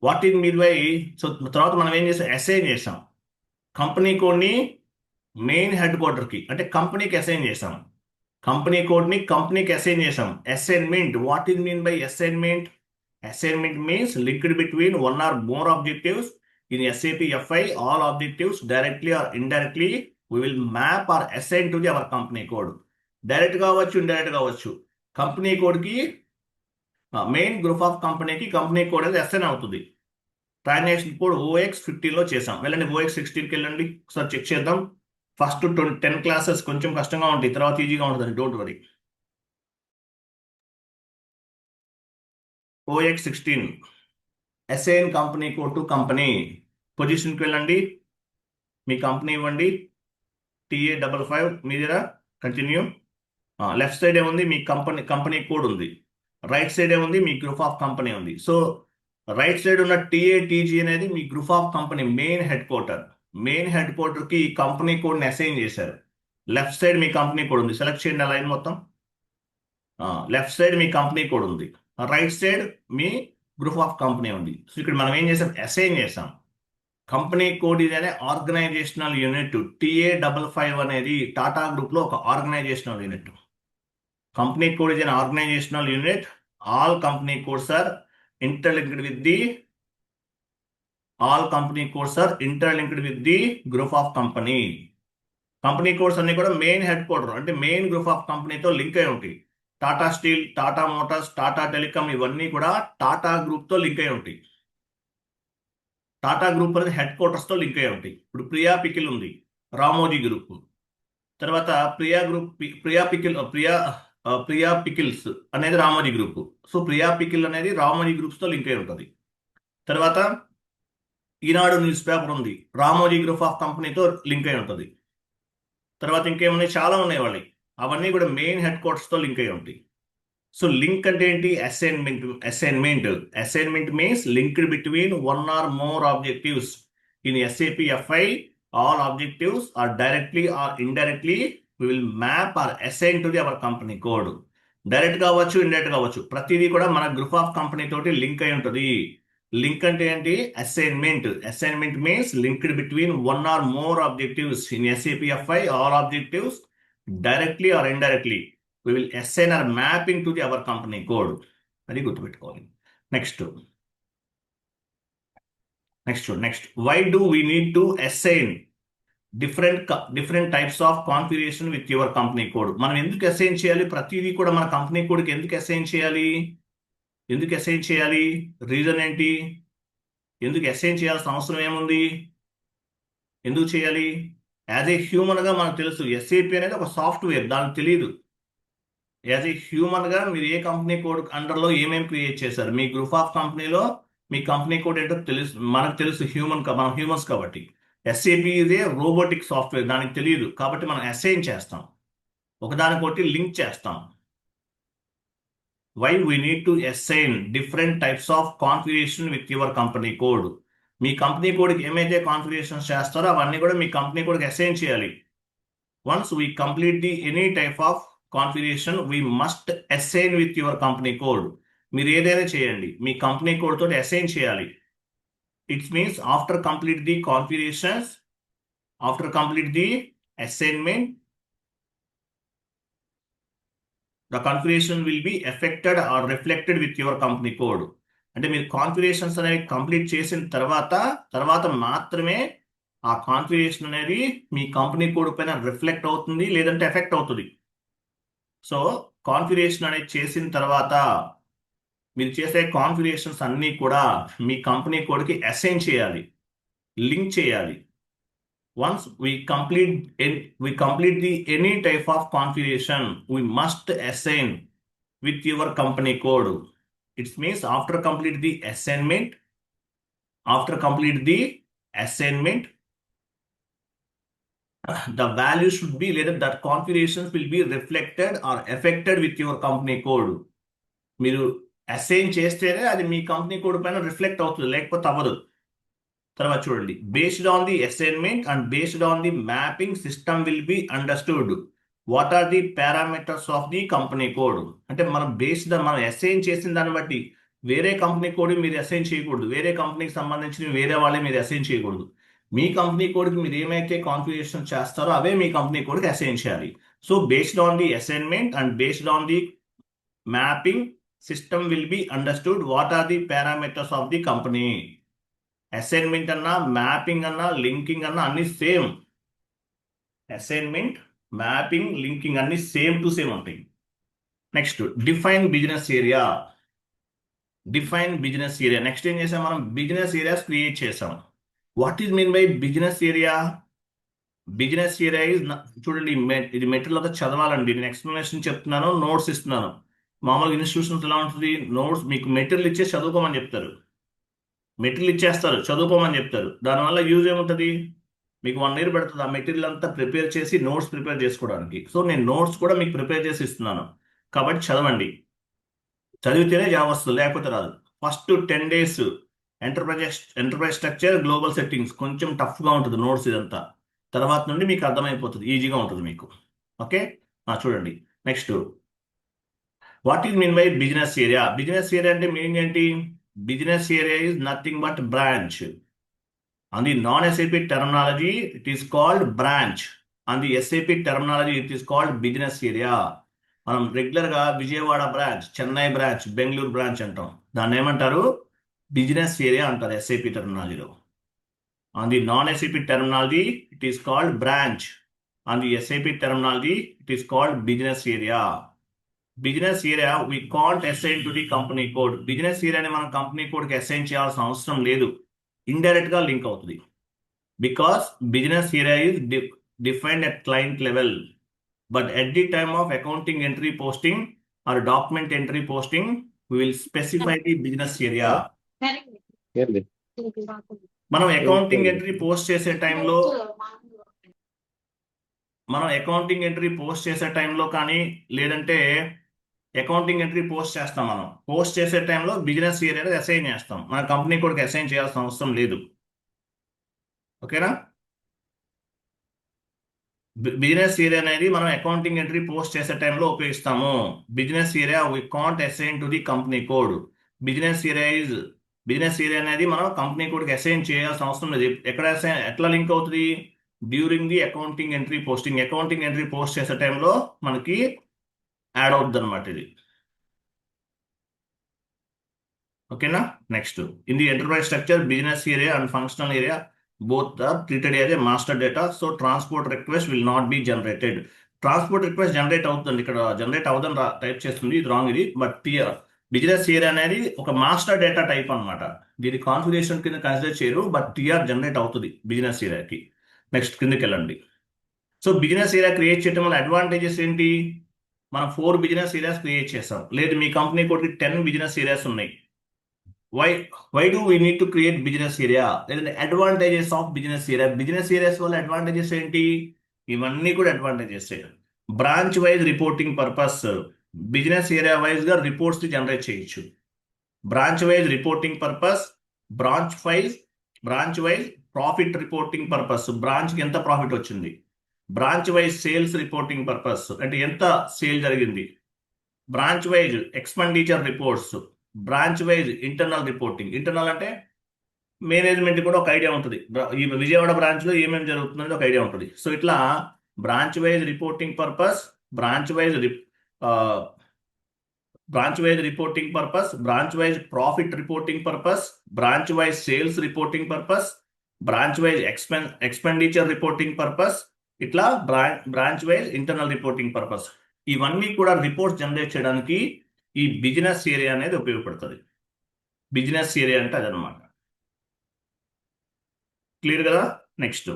What is mean by? So తర్వాత మనం ఏం చేసాం? అసైన్ చేసాం. కంపెనీ కోడ్ ని మెయిన్ హెడ్ క్వార్టర్ కి, అంటే కంపెనీకి అసైన్ చేసాం. కంపెనీ కోడ్ ని కంపెనీకి అసైన్ చేసాం. Assignment. What is mean by assignment? Assignment means linked between one or more objectives. In SAP FI, all objectives directly or indirectly we will map or assign to the our company code. Direct కావచ్చు, indirect కావచ్చు. Company code కి main group of కంపెనీకి company code అనేది assign అవుతుంది. Transaction code OX15లో చేసాం. వెళ్ళండి OX16కి వెళ్ళండి, ఒకసారి చెక్ చేద్దాం. ఫస్ట్ 10 క్లాసెస్ కొంచెం కష్టంగా ఉంటాయి, తర్వాత ఈజీగా ఉంటుంది, don't worry. OX16 assign company code to company. పొజిషన్కి వెళ్ళండి, మీ కంపెనీ ఇవ్వండి, TA55 మీ దగ్గర. కంటిన్యూ. లెఫ్ట్ సైడ్ ఏముంది? మీ కంపెనీ కోడ్ ఉంది. రైట్ సైడ్ ఏముంది? మీ గ్రూప్ ఆఫ్ కంపెనీ ఉంది. సో రైట్ సైడ్ ఉన్న TATG అనేది మీ group of company main headquarter. Main headquarter కి ఈ కంపెనీ కోడ్ ని అసైన్ చేశారు. లెఫ్ట్ సైడ్ మీ కంపెనీ కోడ్ ఉంది. సెలెక్ట్ చేయండి ఆ లైన్ మొత్తం. లెఫ్ట్ సైడ్ మీ కంపెనీ కోడ్ ఉంది, రైట్ సైడ్ మీ గ్రూప్ ఆఫ్ కంపెనీ ఉంది. సో ఇక్కడ మనం ఏం చేసాం? అసైన్ చేసాం. కంపెనీ కోడ్ ఇది అనే ఆర్గనైజేషనల్ యూనిట్. TA55 అనేది టాటా గ్రూప్ లో ఒక ఆర్గనైజేషనల్ యూనిట్. కంపెనీ కోడ్ ఇది an organisational unit. All company codes are interlinked with the group of company. Company codes అన్ని కూడా మెయిన్ హెడ్ క్వార్టర్ అంటే మెయిన్ గ్రూప్ ఆఫ్ కంపెనీతో link అయి ఉంటాయి. Tata Steel, Tata Motors, Tata Telecom ఇవన్నీ కూడా టాటా గ్రూప్ తో లింక్ అయి ఉంటాయి. టాటా గ్రూప్ అనేది హెడ్ క్వార్టర్స్ తో లింక్ అయి ఉంటాయి. ఇప్పుడు ప్రియా పికిల్ ఉంది, రామోజీ గ్రూప్. తర్వాత ప్రియా పికిల్స్ అనేది Ramoji group. So Priya pickle అనేది రామోజీ గ్రూప్స్ తో లింక్ అయి ఉంటుంది. తర్వాత ఈనాడు న్యూస్ పేపర్ ఉంది, రామోజీ గ్రూప్ ఆఫ్ కంపెనీతో లింక్ అయి ఉంటుంది. తర్వాత ఇంకేమున్నాయి? చాలా ఉన్నాయి వాళ్ళకి. అవన్నీ కూడా మెయిన్ హెడ్ క్వార్టర్స్ తో లింక్ అయి ఉంటాయి. సో లింక్ అంటే ఏంటి? Assignment means linked between one or more objectives. In SAP FI all objectives are directly or indirectly we will map or assign to the our company code. Direct కావచ్చు, indirect కావచ్చు, ప్రతిదీ కూడా మన group of company తోటి link అయి ఉంటుంది. Link అంటే ఏంటి? Assignment means linked between one or more objectives. In SAP FI all objectives directly or indirectly we will assign or mapping to the our company code. అది గుర్తుపెట్టుకోవాలి. Next why do we need to assign different types of configuration with your company code. మనం ఎందుకు assign చేయాలి? ప్రతిదీ కూడా మన company కోడ్కి ఎందుకు assign చేయాలి? ఎందుకు అసైన్ చేయాలి? రీజన్ ఏంటి? ఎందుకు అసైన్ చేయాల్సిన అవసరం ఏముంది? ఎందుకు చేయాలి? యాజ్ ఏ హ్యూమన్ గా మనకు తెలుసు ఎస్ఏపి అనేది ఒక సాఫ్ట్వేర్, దానికి తెలియదు. యాజ్ ఏ హ్యూమన్ గా మీరు ఏ కంపెనీ కోడ్ అండర్ లో ఏమేమి క్రియేట్ చేశారు? మీ గ్రూప్ ఆఫ్ కంపెనీలో మీ కంపెనీ కోడ్ ఏంటో తెలుసు, మనకు తెలుసు మనం హ్యూమన్స్ కాబట్టి. ఎస్ఏపి ఇదే రోబోటిక్ సాఫ్ట్వేర్, దానికి తెలియదు కాబట్టి మనం అసైన్ చేస్తాం, ఒకదానికొకటి లింక్ చేస్తాం. Why we need to assign different types of configuration with your company code. మీ కంపెనీ కోడ్కి ఏమైతే కాన్ఫిగరేషన్స్ చేస్తారో అవన్నీ కూడా మీ కంపెనీ కోడ్కి అసైన్ చేయాలి. Once we complete the any type of configuration we must assign with your company code. మీరు ఏదైనా చేయండి మీ కంపెనీ కోడ్ తోటి అసైన్ చేయాలి. It's means after complete the configurations, after complete the assignment, the configuration will be effected are reflected with your company code. అంటే మీరు configurations అనేవి complete చేసిన తర్వాత మాత్రమే ఆ కాన్ఫిగరేషన్ అనేది మీ కంపెనీ కోడ్ పైన రిఫ్లెక్ట్ అవుతుంది, లేదంటే ఎఫెక్ట్ అవుతుంది. సో కాన్ఫిగరేషన్ అనేది చేసిన తర్వాత మీరు చేసే కాన్ఫిగరేషన్స్ అన్నీ కూడా మీ కంపెనీ కోడ్కి అసైన్ చేయాలి, లింక్ చేయాలి. Once we complete the any type of configuration, we must assign with your company code. It means after complete the assignment, the value should be later that configurations will be reflected or affected with your company code. మీరు assign చేస్తేనే అది మీ company code పైన reflect అవుతుంది, లేకపోతే అవ్వదు. తర్వాత చూడండి, based on the assignment and based on the mapping system will be understood what are the parameters of the company code. అంటే మనం మనం అసైన్ చేసిన దాన్ని బట్టి వేరే కంపెనీ కోడ్ మీరు అసైన్ చేయకూడదు, వేరే కంపెనీకి సంబంధించిన వేరే వాళ్ళే మీరు అసైన్ చేయకూడదు. మీ కంపెనీ కోడ్కి మీరు ఏమైతే కాన్ఫిగరేషన్ చేస్తారో అవే మీ కంపెనీ కోడ్కి అసైన్ చేయాలి. So based on the assignment and based on the mapping system will be understood what are the parameters of the company. Assignment అన్నా మ్యాపింగ్ అన్నా లింకింగ్ అన్నా అన్ని సేమ్. అసైన్మెంట్, మ్యాపింగ్, లింకింగ్ అన్ని సేమ్ టు సేమ్ ఉంటాయి. Next define business area. Next ఏం చేసాం మనం? Business areas create చేసాం. What is mean by business area? Business area is, చూడండి ఇది మెటీరియల్ అంతా చదవాలండి, నేను ఎక్స్ప్లెనేషన్ చెప్తున్నాను, నోట్స్ ఇస్తున్నాను. మామూలుగా ఇన్స్టిట్యూషన్స్ ఎలా ఉంటుంది, నోట్స్ మీకు మెటీరియల్ ఇచ్చేసి చదువుకోమని చెప్తారు, మెటీరియల్ ఇచ్చేస్తారు చదువుకోమని చెప్తారు. దానివల్ల యూజ్ ఏముంటుంది? మీకు 1 year పడుతుంది ఆ మెటీరియల్ అంతా ప్రిపేర్ చేసి నోట్స్ ప్రిపేర్ చేసుకోవడానికి. సో నేను నోట్స్ కూడా మీకు ప్రిపేర్ చేసి ఇస్తున్నాను, కాబట్టి చదవండి. చదివితేనే జాబ్ వస్తుంది, లేకపోతే రాదు. First 10 days enterprise structure, global settings కొంచెం టఫ్గా ఉంటుంది నోట్స్ ఇదంతా. తర్వాత నుండి మీకు అర్థమైపోతుంది, ఈజీగా ఉంటుంది మీకు. ఓకే, చూడండి next what is mean by business area. Business area అంటే మీనింగ్ ఏంటి? Business area is nothing but branch. On the non-SAP terminology, it is called branch. On the SAP terminology, it is called business area. మనం రెగ్యులర్గా Vijayawada branch, Chennai branch, Bengaluru branch అంటాం. దాన్ని ఏమంటారు? Business area అంటారు SAP టెర్మినాలజీలో. On the non SAP terminology it is called branch. On the SAP terminology it is called business area. Business area we can't assign to the company code. Business ఏరియాని మనం company కోడ్కి assign చేయాల్సిన అవసరం లేదు, indirect గా link అవుతుంది. Because business area is defined at client level, but at the time of accounting entry posting or document entry posting we will specify the business area. మనం accounting entry post చేసే టైంలో కానీ లేదంటే accounting entry post చేస్తాం. మనం post చేసే టైంలో business area assign చేస్తాం, మన కంపెనీ కూడా అసైన్ చేయాల్సిన అవసరం లేదు. ఓకేనా? బిజినెస్ ఏరియా అనేది మనం అకౌంటింగ్ ఎంట్రీ పోస్ట్ చేసే టైంలో ఉపయోగిస్తాము. Business area we can't assign to the company code. Business area అనేది మనం కంపెనీ కోడ్కి అసైన్ చేయాల్సిన అవసరం లేదు. ఎట్లా లింక్ అవుతుంది? During the accounting entry posting. Accounting entry post చేసే టైంలో మనకి యాడ్ అవుతుంది అనమాట ఇది. ఓకేనా? Next in the enterprise structure business area and functional area both are treated as a master data, so transport request will not be generated. Transport request generate అవుతుంది, ఇక్కడ generate అవుదని type చేస్తుంది, ఇది రాంగ్ ఇది. But business area అనేది ఒక master data type అన్నమాట. దీని configuration కింద కన్సిడర్ చేయరు, బట్ టీఆర్ జనరేట్ అవుతుంది బిజినెస్ ఏరియాకి. నెక్స్ట్ కిందకి వెళ్ళండి. సో బిజినెస్ ఏరియా క్రియేట్ చేయడం వల్ల అడ్వాంటేజెస్ ఏంటి? మనం 4 బిజినెస్ ఏరియాస్ క్రియేట్ చేస్తాం, లేదు మీ కంపెనీ కూడా 10 బిజినెస్ ఏరియాస్ ఉన్నాయి. Why do we need to create business area? లేదంటే advantages of business area. Business areas వల్ల అడ్వాంటేజెస్ ఏంటి? ఇవన్నీ కూడా advantages. Branch wise reporting purpose, business area wise గా రిపోర్ట్స్ జనరేట్ చేయొచ్చు. Branch wise reporting purpose, branch wise profit reporting purpose, branch కి ఎంత profit వచ్చింది. Branch wise sales reporting purpose, అంటే ఎంత సేల్ జరిగింది. Branch wise expenditure reports, branch wise internal reporting. Internal అంటే management కూడా ఒక ఐడియా ఉంటుంది, ఈ విజయవాడ బ్రాంచ్ లో ఏమేమి జరుగుతుందని ఒక ఐడియా ఉంటుంది. సో ఇట్లా branch wise reporting purpose, branch wise reporting purpose, branch wise profit reporting purpose, branch wise sales reporting purpose, branch wise expenditure reporting purpose, ఇట్లా branch wise internal reporting purpose. ఇవన్నీ కూడా reports generate చేయడానికి ఈ business area అనేది ఉపయోగపడుతుంది. Business area అంటే అదనమాట. Clear కదా? Next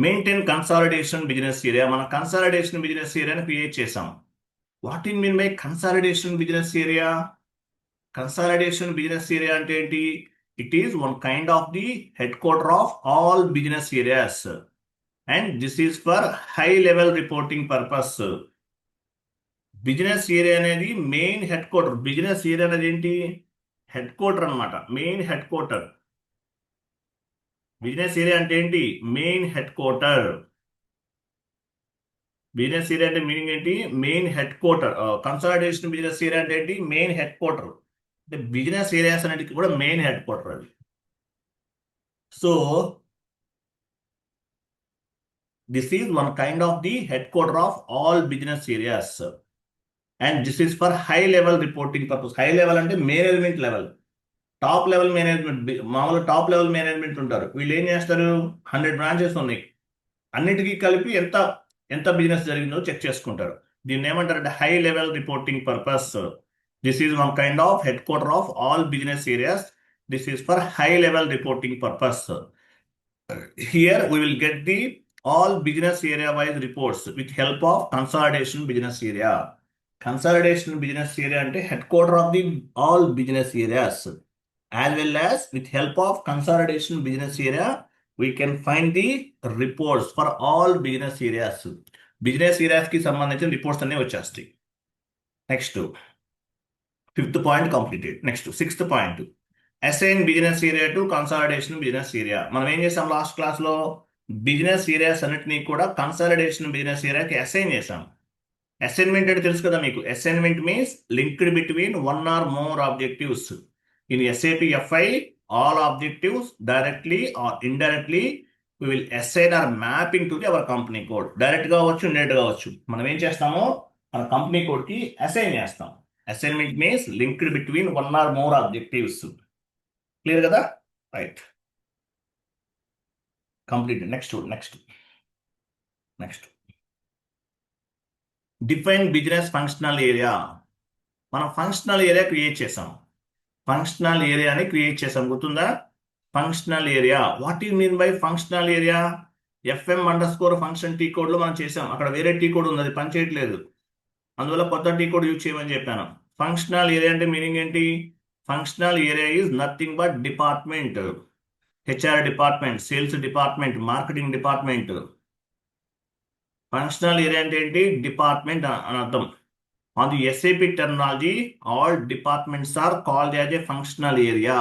maintain consolidation business area. మన కన్సాలిడేషన్ బిజినెస్ ఏరియాని క్రియేట్ చేసాం. What in mean by consolidation business area? Consolidation business area అంటే ఏంటి? It is one kind of the headquarter of all business areas, and this is for high level reporting purpose. Business area అనేది main headquarter. Business area అనేది ఏంటి? Headquarter అనమాట, main headquarter. Business area అంటే ఏంటి? Main headquarter. Business area అంటే meaning ఏంటి? Main headquarter. Consolidation business area అంటే ఏంటి? Main headquarter. అంటే బిజినెస్ ఏరియాస్ అనేది కూడా మెయిన్ హెడ్ క్వార్టర్ అది. So this is one kind of the headquarter of all business areas, and this is for high level reporting purpose. High level అంటే management level, top level management. మామూలు top level management ఉంటారు, వీళ్ళు ఏం చేస్తారు? 100 branches ఉన్నాయి, అన్నిటికీ కలిపి ఎంత ఎంత బిజినెస్ జరిగిందో చెక్ చేసుకుంటారు. దీన్ని ఏమంటారంటే high level reporting purpose. This is one kind of head quarter of all business areas. This is for high level reporting purpose. Here we will get the all business area wise reports with help of consolidation business area. Consolidation business area అంటే head quarter of the all business areas, as well as with help of consolidation business area we can find the reports for all business areas. Business areas కి సంబంధించిన reports అన్ని వచ్చేస్తాయి. Next 5th point completed. Next 6th point, assign business area to consolidation business area. మనం ఏం చేసాం last class లో? Business areas అన్నిటినీ కూడా కన్సాలిడేషన్ బిజినెస్ ఏరియాకి అసైన్ చేసాం. అసైన్మెంట్ అంటే తెలుసు కదా మీకు. Assignment means linked between one or more objectives. In SAP FI all objectives directly or indirectly we will assign or mapping to our company code. Direct గా అవ్వచ్చు, ఇండైరెక్ట్ గా అవ్వచ్చు. మనం ఏం చేస్తామో మన కంపెనీ కోడ్ కి అసైన్ చేస్తాం. Assignment means linked between one or more objectives. Clear కదా? Right, complete. Next define business functional area. మనం ఫంక్షనల్ ఏరియా క్రియేట్ చేసాం. ఫంక్షనల్ ఏరియాని క్రియేట్ చేసాం, గుర్తుందా? Functional area. What you mean by functional area? FM__ function T code లో మనం చేసాం. అక్కడ వేరే టీ కోడ్ ఉంది, అది పనిచేయట్లేదు, అందువల్ల కొత్త టీ కోడ్ యూజ్ చేయమని చెప్పాను. ఫంక్షనల్ ఏరియా అంటే మీనింగ్ ఏంటి? Functional area is nothing but department. HR department, sales department, marketing department. Functional area అంటే ఏంటి? డిపార్ట్మెంట్ అని అర్థం. On the SAP terminology, all departments are called as a functional area.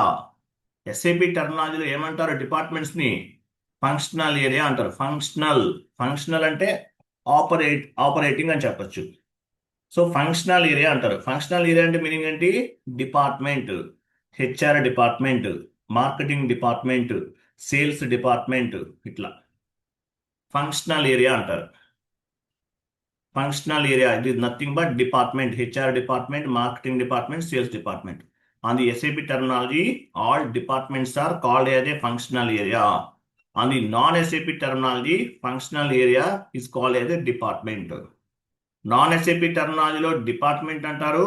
SAP టెర్మినాలజీలో ఏమంటారు departments ని? Functional area అంటారు. Functional అంటే operating అని చెప్పొచ్చు. సో ఫంక్షనల్ ఏరియా అంటారు. ఫంక్షనల్ ఏరియా అంటే మీనింగ్ ఏంటి? Department, HR department, marketing department, sales department, ఇట్లా ఫంక్షనల్ ఏరియా అంటారు. Functional area it is nothing but department, HR department, marketing department, sales department. On the SAP terminology, all departments are called as a functional area. On the non-SAP terminology, functional area is called as a department. Non-SAP terminology లో department అంటారు,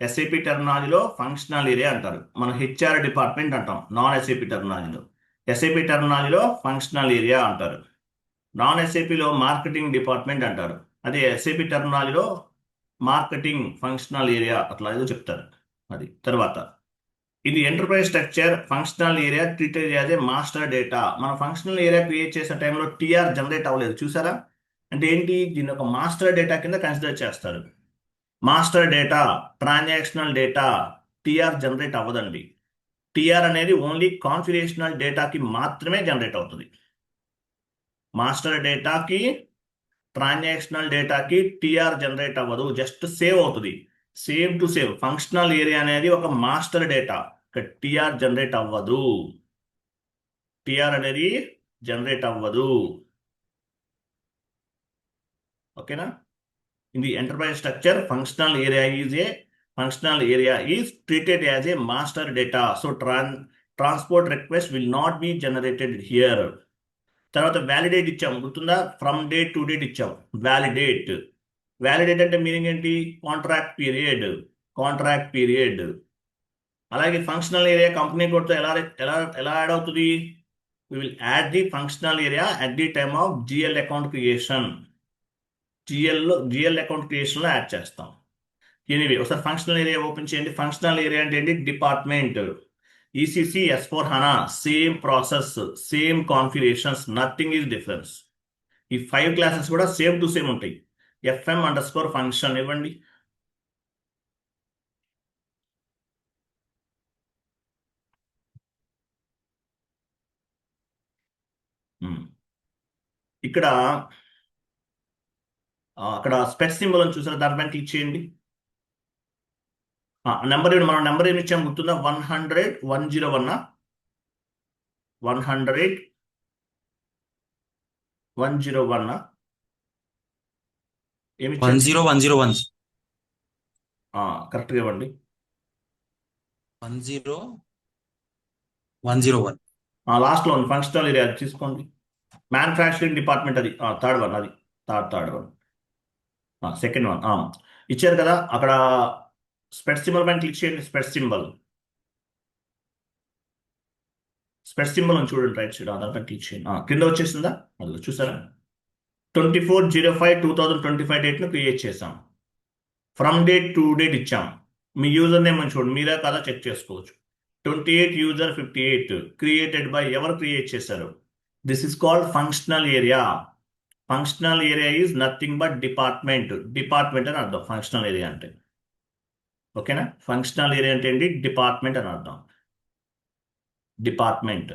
SAP టెర్మినాలజీలో functional area అంటారు. మనం HR department అంటాం non SAP టెర్మినాలజీలో. ఎస్ఏపి టెర్మినాలజీలో functional area అంటారు. నాన్ ఎస్ఏపిలో మార్కెటింగ్ డిపార్ట్మెంట్ అంటారు. అదే ఎస్ఏపి టెర్మినాలజీలో మార్కెటింగ్ ఫంక్షనల్ ఏరియా అట్లా ఏదో చెప్తారు. అది తర్వాత ఇది enterprise structure functional area treated as a master data. మన ఫంక్షనల్ ఏరియా క్రియేట్ చేసే టైంలో టీఆర్ జనరేట్ అవ్వలేదు, చూసారా? అంటే ఏంటి, దీన్ని ఒక మాస్టర్ డేటా కింద కన్సిడర్ చేస్తారు. Master data, transactional data, TR generate అవ్వదండి. టీఆర్ అనేది ఓన్లీ కాన్ఫిగరేషనల్ డేటాకి మాత్రమే జనరేట్ అవుతుంది. మాస్టర్ డేటాకి, ట్రాన్సాక్షనల్ డేటాకి టీఆర్ జనరేట్ అవ్వదు, జస్ట్ సేవ్ అవుతుంది. Save to save. Functional area అనేది ఒక మాస్టర్ డేటా, టీఆర్ జనరేట్ అవ్వదు. టీఆర్ అనేది జనరేట్ అవ్వదు. ఓకేనా? In the enterprise structure, functional area is treated as a master data. So transport request will not be generated here. తర్వాత validate ఇచ్చాం, గుర్తుందా? From date to date ఇచ్చాం. Validate అంటే meaning ఏంటి? Contract period. అలాగే ఫంక్షనల్ ఏరియా కంపెనీ కోడ్తో ఎలా add అవుతుంది? we will add the functional area at the time of GL account creation. GL account క్రియేషన్లో యాడ్ చేస్తాం. ఎనీవే ఒకసారి ఫంక్షనల్ ఏరియా ఓపెన్ చేయండి. ఫంక్షనల్ ఏరియా అంటే ఏంటి? Department. ECC S/4HANA same process, same configurations, nothing is difference. ఈ 5 classes కూడా same to same ఉంటాయి. FM_function ఇవ్వండి. ఇక్కడ అక్కడ స్పెట్ సింబల్ అని చూసారా, దానిపైన క్లిక్ చేయండి. నెంబర్ మనం నెంబర్ ఏమి ఇచ్చాము గుర్తుందా? 100 101 100 101 ఏమి 10101 కరెక్ట్గా ఇవ్వండి. 10101 లాస్ట్లో ఉంది ఫంక్షనల్ ఏరియా, తీసుకోండి. మ్యానుఫ్యాక్చరింగ్ డిపార్ట్మెంట్, అది థర్డ్ వన్, అది థర్డ్ వన్, సెకండ్ వన్ ఇచ్చారు కదా. అక్కడ స్పెట్ సింబల్ పైన క్లిక్ చేయండి. స్పెట్ సింబల్ అని చూడండి, రైట్ సైడ్ దానిపైన క్లిక్ చేయండి. కింద వచ్చేసిందా? అది చూసారా? 24/05/2025 డేట్ను క్రియేట్ చేసాం. ఫ్రమ్ డేట్ టు డేట్ ఇచ్చాం. మీ యూజర్ నేమ్ అని చూడండి, మీరే కదా చెక్ చేసుకోవచ్చు. 28 user 58 క్రియేటెడ్ బై, ఎవరు క్రియేట్ చేశారు? This is called functional area. Functional area is nothing but department అని అర్థం ఫంక్షనల్ ఏరియా అంటే. ఓకేనా? ఫంక్షనల్ ఏరియా అంటే ఏంటి? డిపార్ట్మెంట్ అని అర్థం. Department.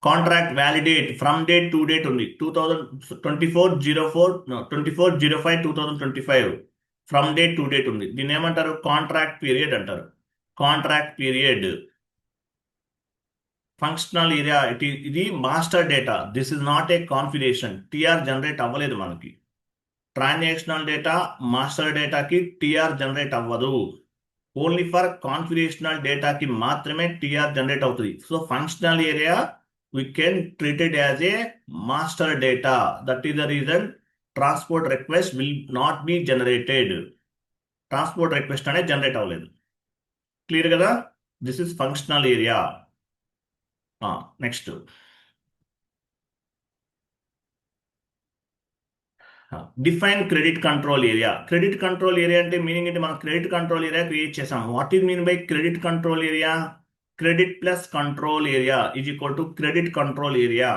Contract validate from date to date ఉంది. 24/05/2025 ఫ్రమ్ డేట్ టు డేట్ ఉంది. దీన్ని ఏమంటారు? కాంట్రాక్ట్ పీరియడ్ అంటారు. Contract period. ఫంక్షనల్ ఏరియా ఇది master data. This is not a configuration. TR generate అవ్వలేదు మనకి. ట్రాన్సాక్షనల్ డేటా, మాస్టర్ డేటాకి టీఆర్ జనరేట్ అవ్వదు. ఓన్లీ ఫర్ కాన్ఫిగరేషనల్ డేటాకి మాత్రమే టీఆర్ జనరేట్ అవుతుంది. So functional area we can treat it as a master data. That is the reason transport request will not be generated. Transport request అనేది generate అవ్వలేదు. Clear కదా? This is functional area. Next define credit control area. Credit control area అంటే meaning ఏంటి? మనం credit control area create చేసాం. What is mean by credit control area? Credit plus control area is equal to credit control area.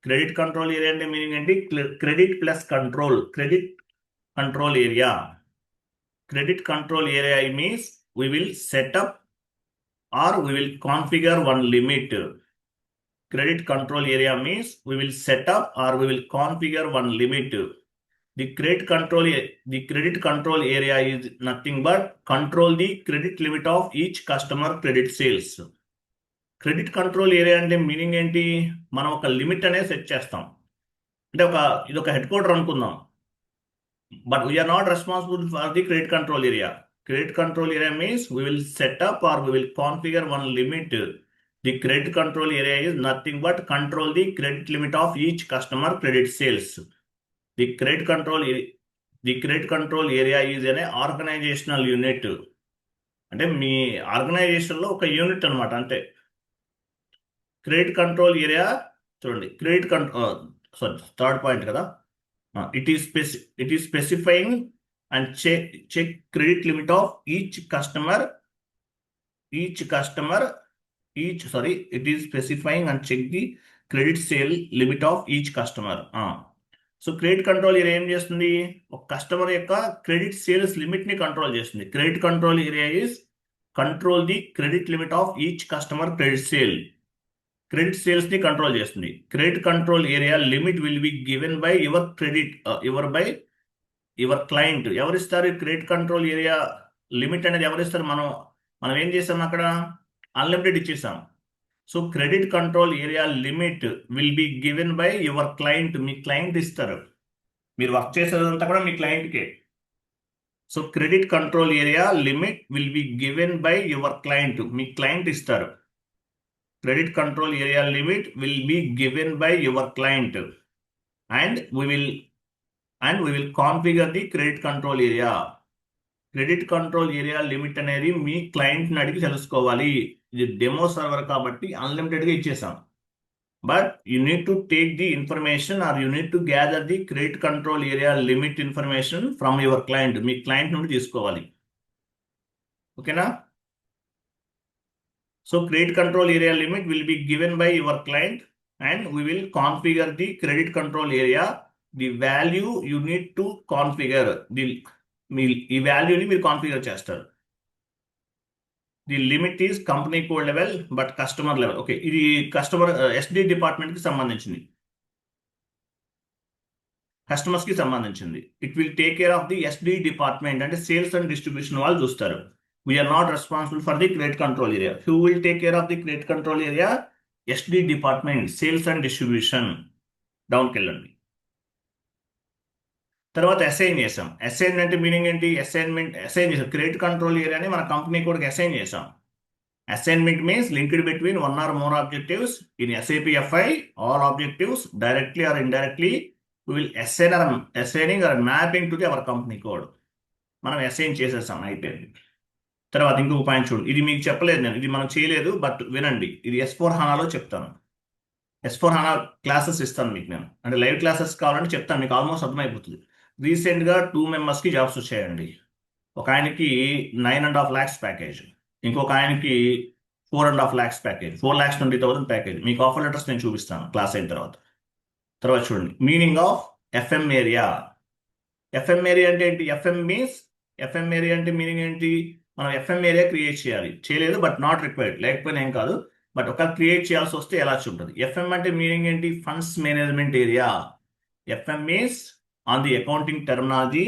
Credit control area అంటే meaning ఏంటి? Credit plus control area. Credit control area means we will set up or we will configure one limit. Credit control area means we will set up or we will configure one limit. The credit control area is nothing but control the credit limit of each customer credit sales. Credit control area అంటే meaning ఏంటి? మనం ఒక limit అనేది set చేస్తాం. అంటే ఇది ఒక head quarter అనుకుందాం. But we are not responsible for the credit control area. Credit control area means we will set up or we will configure one limit. The credit control area is nothing but control the credit limit of each customer credit sales. The credit control area is an organizational unit. అంటే మీ ఆర్గనైజేషన్లో ఒక unit అనమాట. అంటే credit control area చూడండి, credit control sorry third point కదా, it is specifying and check credit limit of each customer it is specifying and check the credit sale limit of each customer. So credit control area ఏం చేస్తుంది, ఒక customer యొక్క credit sales limit ని control చేస్తుంది. Credit control area is control the credit limit of each customer credit sales ని control చేస్తుంది. Credit control area limit will be given by your client. ఎవరిస్తారు credit control area limit అనేది ఎవరిస్తారు? మనం ఏం చేసాం అక్కడ, అన్లిమిటెడ్ ఇచ్చేసాం. So credit control area limit will be given by your client. మీ క్లయింట్ ఇస్తారు, మీరు వర్క్ చేసేదంతా కూడా మీ క్లయింట్కే. So credit control area limit will be given by your client. మీ క్లయింట్ ఇస్తారు. Credit control area limit will be given by your client and we will configure the credit control area. Credit control area limit అనేది మీ క్లయింట్ని అడిగి తెలుసుకోవాలి. ఇది demo server కాబట్టి అన్లిమిటెడ్గా ఇచ్చేసాం. But you need to take the information are you need to gather the credit control area limit information from your client. మీ client నుండి తీసుకోవాలి. ఓకేనా? So credit control area limit will be given by your client and we will configure the credit control area. The value you need to configure, ఈ వాల్యూని మీరు configure చేస్తారు. The limit is company code level but customer level. Okay, ఇది customer SD department కి సంబంధించింది, customers కి సంబంధించింది. It will take care of the SD department, అంటే సేల్స్ అండ్ డిస్ట్రిబ్యూషన్ వాళ్ళు చూస్తారు. We are not responsible for the credit control area. Who will take care of the credit control area? SD department, sales and distribution. డౌన్కి వెళ్ళండి. తర్వాత assign చేసాం. Assign అంటే meaning ఏంటి? Assign చేసాం. క్రెడిట్ కంట్రోల్ ఏరియాని మన కంపెనీ కూడా అసైన్ చేసాం. Assignment means linked between one or more objectives in SAP FI. All objectives directly or indirectly we will assigning or mapping to the our company code. మనం assign చేసేసాం, అయిపోయింది. తర్వాత ఇంకొక point చూడు, ఇది మీకు చెప్పలేదు నేను, ఇది మనం చేయలేదు, బట్ వినండి. ఇది S/4HANAలో చెప్తాను. S/4HANA క్లాసెస్ ఇస్తాను మీకు నేను, అంటే లైవ్ క్లాసెస్ కావాలంటే చెప్తాను, మీకు ఆల్మోస్ట్ అర్థమైపోతుంది. రీసెంట్గా 2 మెంబర్స్కి జాబ్స్ వచ్చాయండి. ఒక ఆయనకి 9.5 lakhs ప్యాకేజ్, ఇంకొక ఆయనకి 4.5 lakhs ప్యాకేజ్, 4,20,000 ప్యాకేజ్. మీకు ఆఫర్ లెటర్స్ నేను చూపిస్తాను క్లాస్ అయిన తర్వాత. తర్వాత చూడండి, meaning of FM area. FM area అంటే ఏంటి? FM ఏరియా అంటే మీనింగ్ ఏంటి? మనం FM ఏరియా క్రియేట్ చేయాలి. చేయలేదు, బట్ నాట్ రిక్వైర్డ్, లేకపోయినా ఏం కాదు, బట్ ఒక క్రియేట్ చేయాల్సి వస్తే ఎలా ఉంటుంది. FM అంటే మీనింగ్ ఏంటి? Funds management area. FM means on the accounting terminology.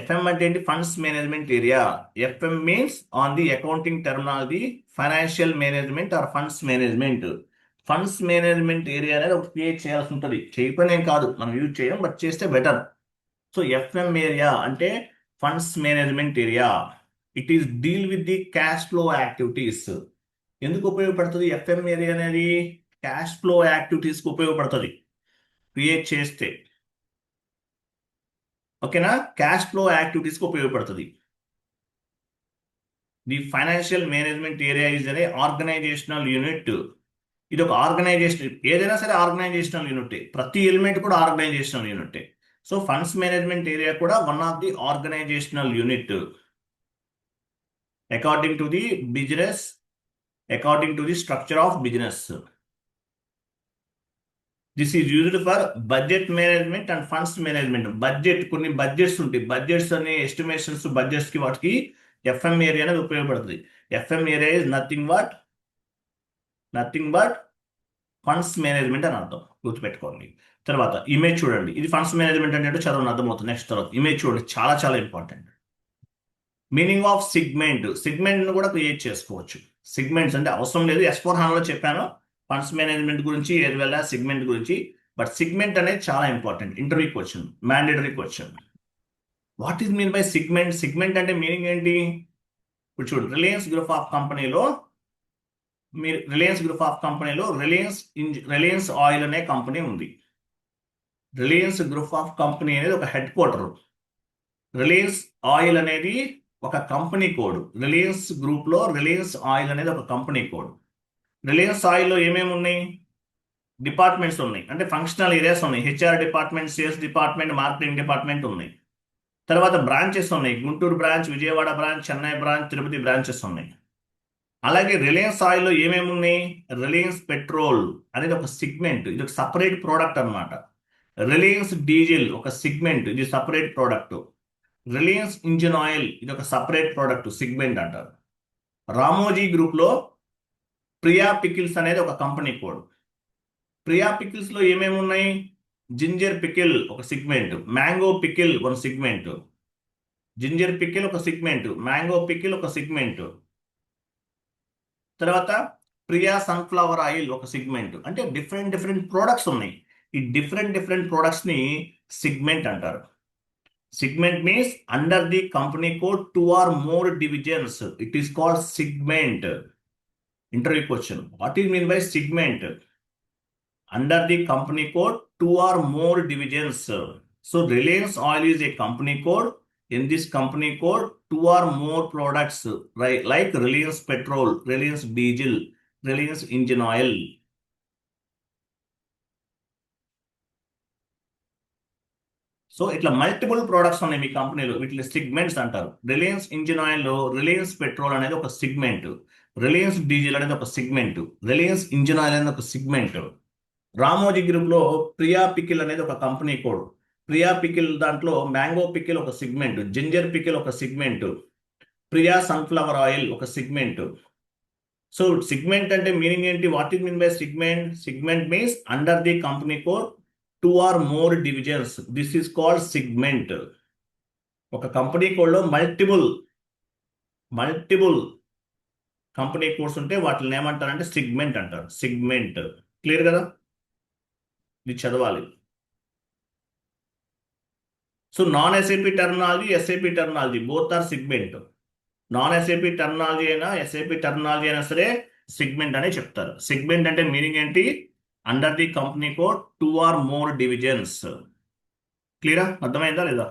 FM అంటే ఏంటి? Funds management area. FM means on the accounting terminology financial management or funds management. Funds management area అనేది ఒకటి క్రియేట్ చేయాల్సి ఉంటుంది. చేయకపోయినా ఏం కాదు, మనం యూజ్ చేయం, బట్ చేస్తే బెటర్. సో FM ఏరియా అంటే funds management area. It is deal with the cash flow activities. ఎందుకు ఉపయోగపడుతుంది FM ఏరియా అనేది? క్యాష్ ఫ్లో యాక్టివిటీస్కి ఉపయోగపడుతుంది క్రియేట్ చేస్తే. ఓకేనా? క్యాష్ ఫ్లో యాక్టివిటీస్కి ఉపయోగపడుతుంది. The financial management area is అనే ఆర్గనైజేషనల్ యూనిట్. ఇది ఒక ఆర్గనైజేషన్, ఏదైనా సరే ఆర్గనైజేషనల్ యూనిట్, ప్రతి ఎలిమెంట్ కూడా organisational unit. So funds management area కూడా one of the organisational unit according to the business, according to the structure of business. This is used for budget management and funds management. Budget, కొన్ని budgets ఉంటాయి, budgets అనే estimations budgets కి వాటికి FM area అనేది ఉపయోగపడుతుంది. FM area is nothing but funds management అని అర్థం, గుర్తుపెట్టుకోండి. తర్వాత ఇమేజ్ చూడండి, ఇది ఫండ్స్ మేనేజ్మెంట్ అంటే చదవని అర్థమవుతుంది. నెక్స్ట్ తర్వాత ఇమేజ్ చూడండి, చాలా చాలా ఇంపార్టెంట్. మీనింగ్ ఆఫ్ సిగ్మెంట్ కూడా క్రియేట్ చేసుకోవచ్చు. సిగ్మెంట్స్ అంటే అవసరం లేదు, S/4HANAలో చెప్పాను ఫండ్స్ మేనేజ్మెంట్ గురించి, ఏది సిగ్మెంట్ గురించి. బట్ సిగ్మెంట్ అనేది చాలా important. Interview question, mandatory question. What is mean by segment? Segment అంటే మీనింగ్ ఏంటి? ఇప్పుడు చూడు, రిలయన్స్ గ్రూప్ ఆఫ్ కంపెనీలో రిలయన్స్ ఆయిల్ అనే కంపెనీ ఉంది. రిలయన్స్ గ్రూప్ ఆఫ్ కంపెనీ అనేది ఒక హెడ్ క్వార్టర్. రిలయన్స్ ఆయిల్ అనేది ఒక కంపెనీ కోడ్. రిలయన్స్ గ్రూప్ లో రిలయన్స్ ఆయిల్ అనేది ఒక కంపెనీ కోడ్. రిలయన్స్ ఆయిల్లో ఏమేమి ఉన్నాయి? డిపార్ట్మెంట్స్ ఉన్నాయి, అంటే ఫంక్షనల్ ఏరియాస్ ఉన్నాయి. HR department, sales department, marketing department ఉన్నాయి. తర్వాత బ్రాంచెస్ ఉన్నాయి. Guntur branch, Vijayawada branch, Chennai branch, Tirupati branches ఉన్నాయి. అలాగే రిలయన్స్ ఆయిల్లో ఏమేమి ఉన్నాయి? రిలయన్స్ పెట్రోల్ అనేది ఒక సిగ్మెంట్, ఇది ఒక సపరేట్ ప్రోడక్ట్ అన్నమాట. రిలయన్స్ డీజిల్ ఒక సిగ్మెంట్, ఇది separate product. Reliance engine oil ఇది ఒక సపరేట్ ప్రోడక్ట్, సిగ్మెంట్ అంటారు. రామోజీ గ్రూప్ లో ప్రియా పికిల్స్ అనేది ఒక కంపెనీ కోడ్. ప్రియా పికిల్స్ లో ఏమేమి ఉన్నాయి? జింజర్ పికిల్ ఒక సిగ్మెంట్, మ్యాంగో పికిల్ ఒక సిగ్మెంట్. జింజర్ పికిల్ ఒక సిగ్మెంట్, మ్యాంగో పికిల్ ఒక సిగ్మెంట్. తర్వాత ప్రియా సన్ఫ్లవర్ ఆయిల్ ఒక సిగ్మెంట్. అంటే డిఫరెంట్ డిఫరెంట్ ప్రోడక్ట్స్ ఉన్నాయి. ఈ డిఫరెంట్ డిఫరెంట్ ప్రోడక్ట్స్ ని సిగ్మెంట్ అంటారు. Segment means under the company code 2 or more divisions. It is called segment. Interview question. What is mean by segment? Under the company code 2 or more divisions. So Reliance Oil is a company code. In this company code 2 or more products, right, like Reliance Petrol, Reliance Diesel, Reliance Engine Oil. So ఇట్లా multiple products ఉన్నాయి మీ కంపెనీలో, వీటిని segments అంటారు. Reliance engine ఆయిల్లో Reliance petrol అనేది ఒక segment, Reliance diesel అనేది ఒక సిగ్మెంట్, రిలయన్స్ ఇంజిన్ ఆయిల్ అనేది ఒక సిగ్మెంట్. రామోజీ గ్రూప్ లో ప్రియా పికిల్ అనేది ఒక కంపెనీ కోడ్. ప్రియా పికిల్ దాంట్లో మ్యాంగో పికిల్ ఒక సిగ్మెంట్, జింజర్ పికిల్ ఒక సిగ్మెంట్, ప్రియా సన్ఫ్లవర్ ఆయిల్ ఒక సిగ్మెంట్. సో సిగ్మెంట్ అంటే మీనింగ్ ఏంటి? What is mean by segment? Segment means under the company code 2 or more divisions. This is called segment. ఒక company code లో multiple company codes ఉంటే వాటిని ఏమంటారంటే segment అంటారు. Segment clear కదా? ఇది చదవాలి. So non SAP terminology, SAP terminology both are segment. Non SAP terminology అయినా ఎస్ఏపి టెర్మినాలజీ అయినా సరే సిగ్మెంట్ అనే చెప్తారు. సిగ్మెంట్ అంటే మీనింగ్ ఏంటి? Under the company code 2 or more divisions. క్లియరా? అర్థమైందా లేదా?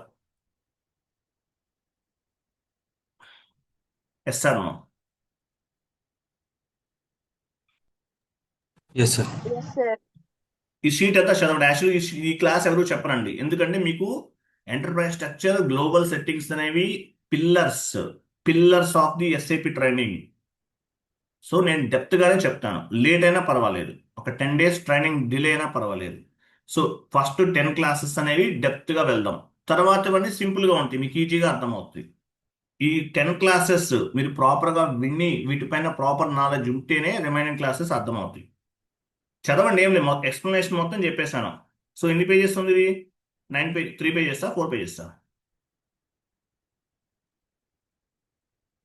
Yes sir no? Yes, sir. Yes, sir. ఈ షీట్ అంతా చదవండి. యాక్చువల్లీ ఈ క్లాస్ ఎవరు చెప్పరండి, ఎందుకంటే మీకు ఎంటర్ప్రైజ్ స్ట్రక్చర్, గ్లోబల్ సెట్టింగ్స్ అనేవి pillars of the SAP training. So నేను డెప్త్ గానే చెప్తాను, లేట్ అయినా పర్వాలేదు, ఒక 10 days ట్రైనింగ్ డిలే అయినా పర్వాలేదు. సో ఫస్ట్ 10 classes అనేవి డెప్త్ గా వెళ్దాం, తర్వాత ఇవన్నీ సింపుల్ గా ఉంటాయి, మీకు ఈజీగా అర్థమవుతుంది. ఈ 10 classes మీరు ప్రాపర్ గా విని వీటిపైన ప్రాపర్ నాలెడ్జ్ ఉంటేనే రిమైనింగ్ క్లాసెస్ అర్థమవుతాయి. చదవండి, ఏం లేదు, ఎక్స్ప్లెనేషన్ మొత్తం చెప్పేశాను. సో ఎన్ని పేజెస్ ఉంది ఇది? 3 pages 4 pages?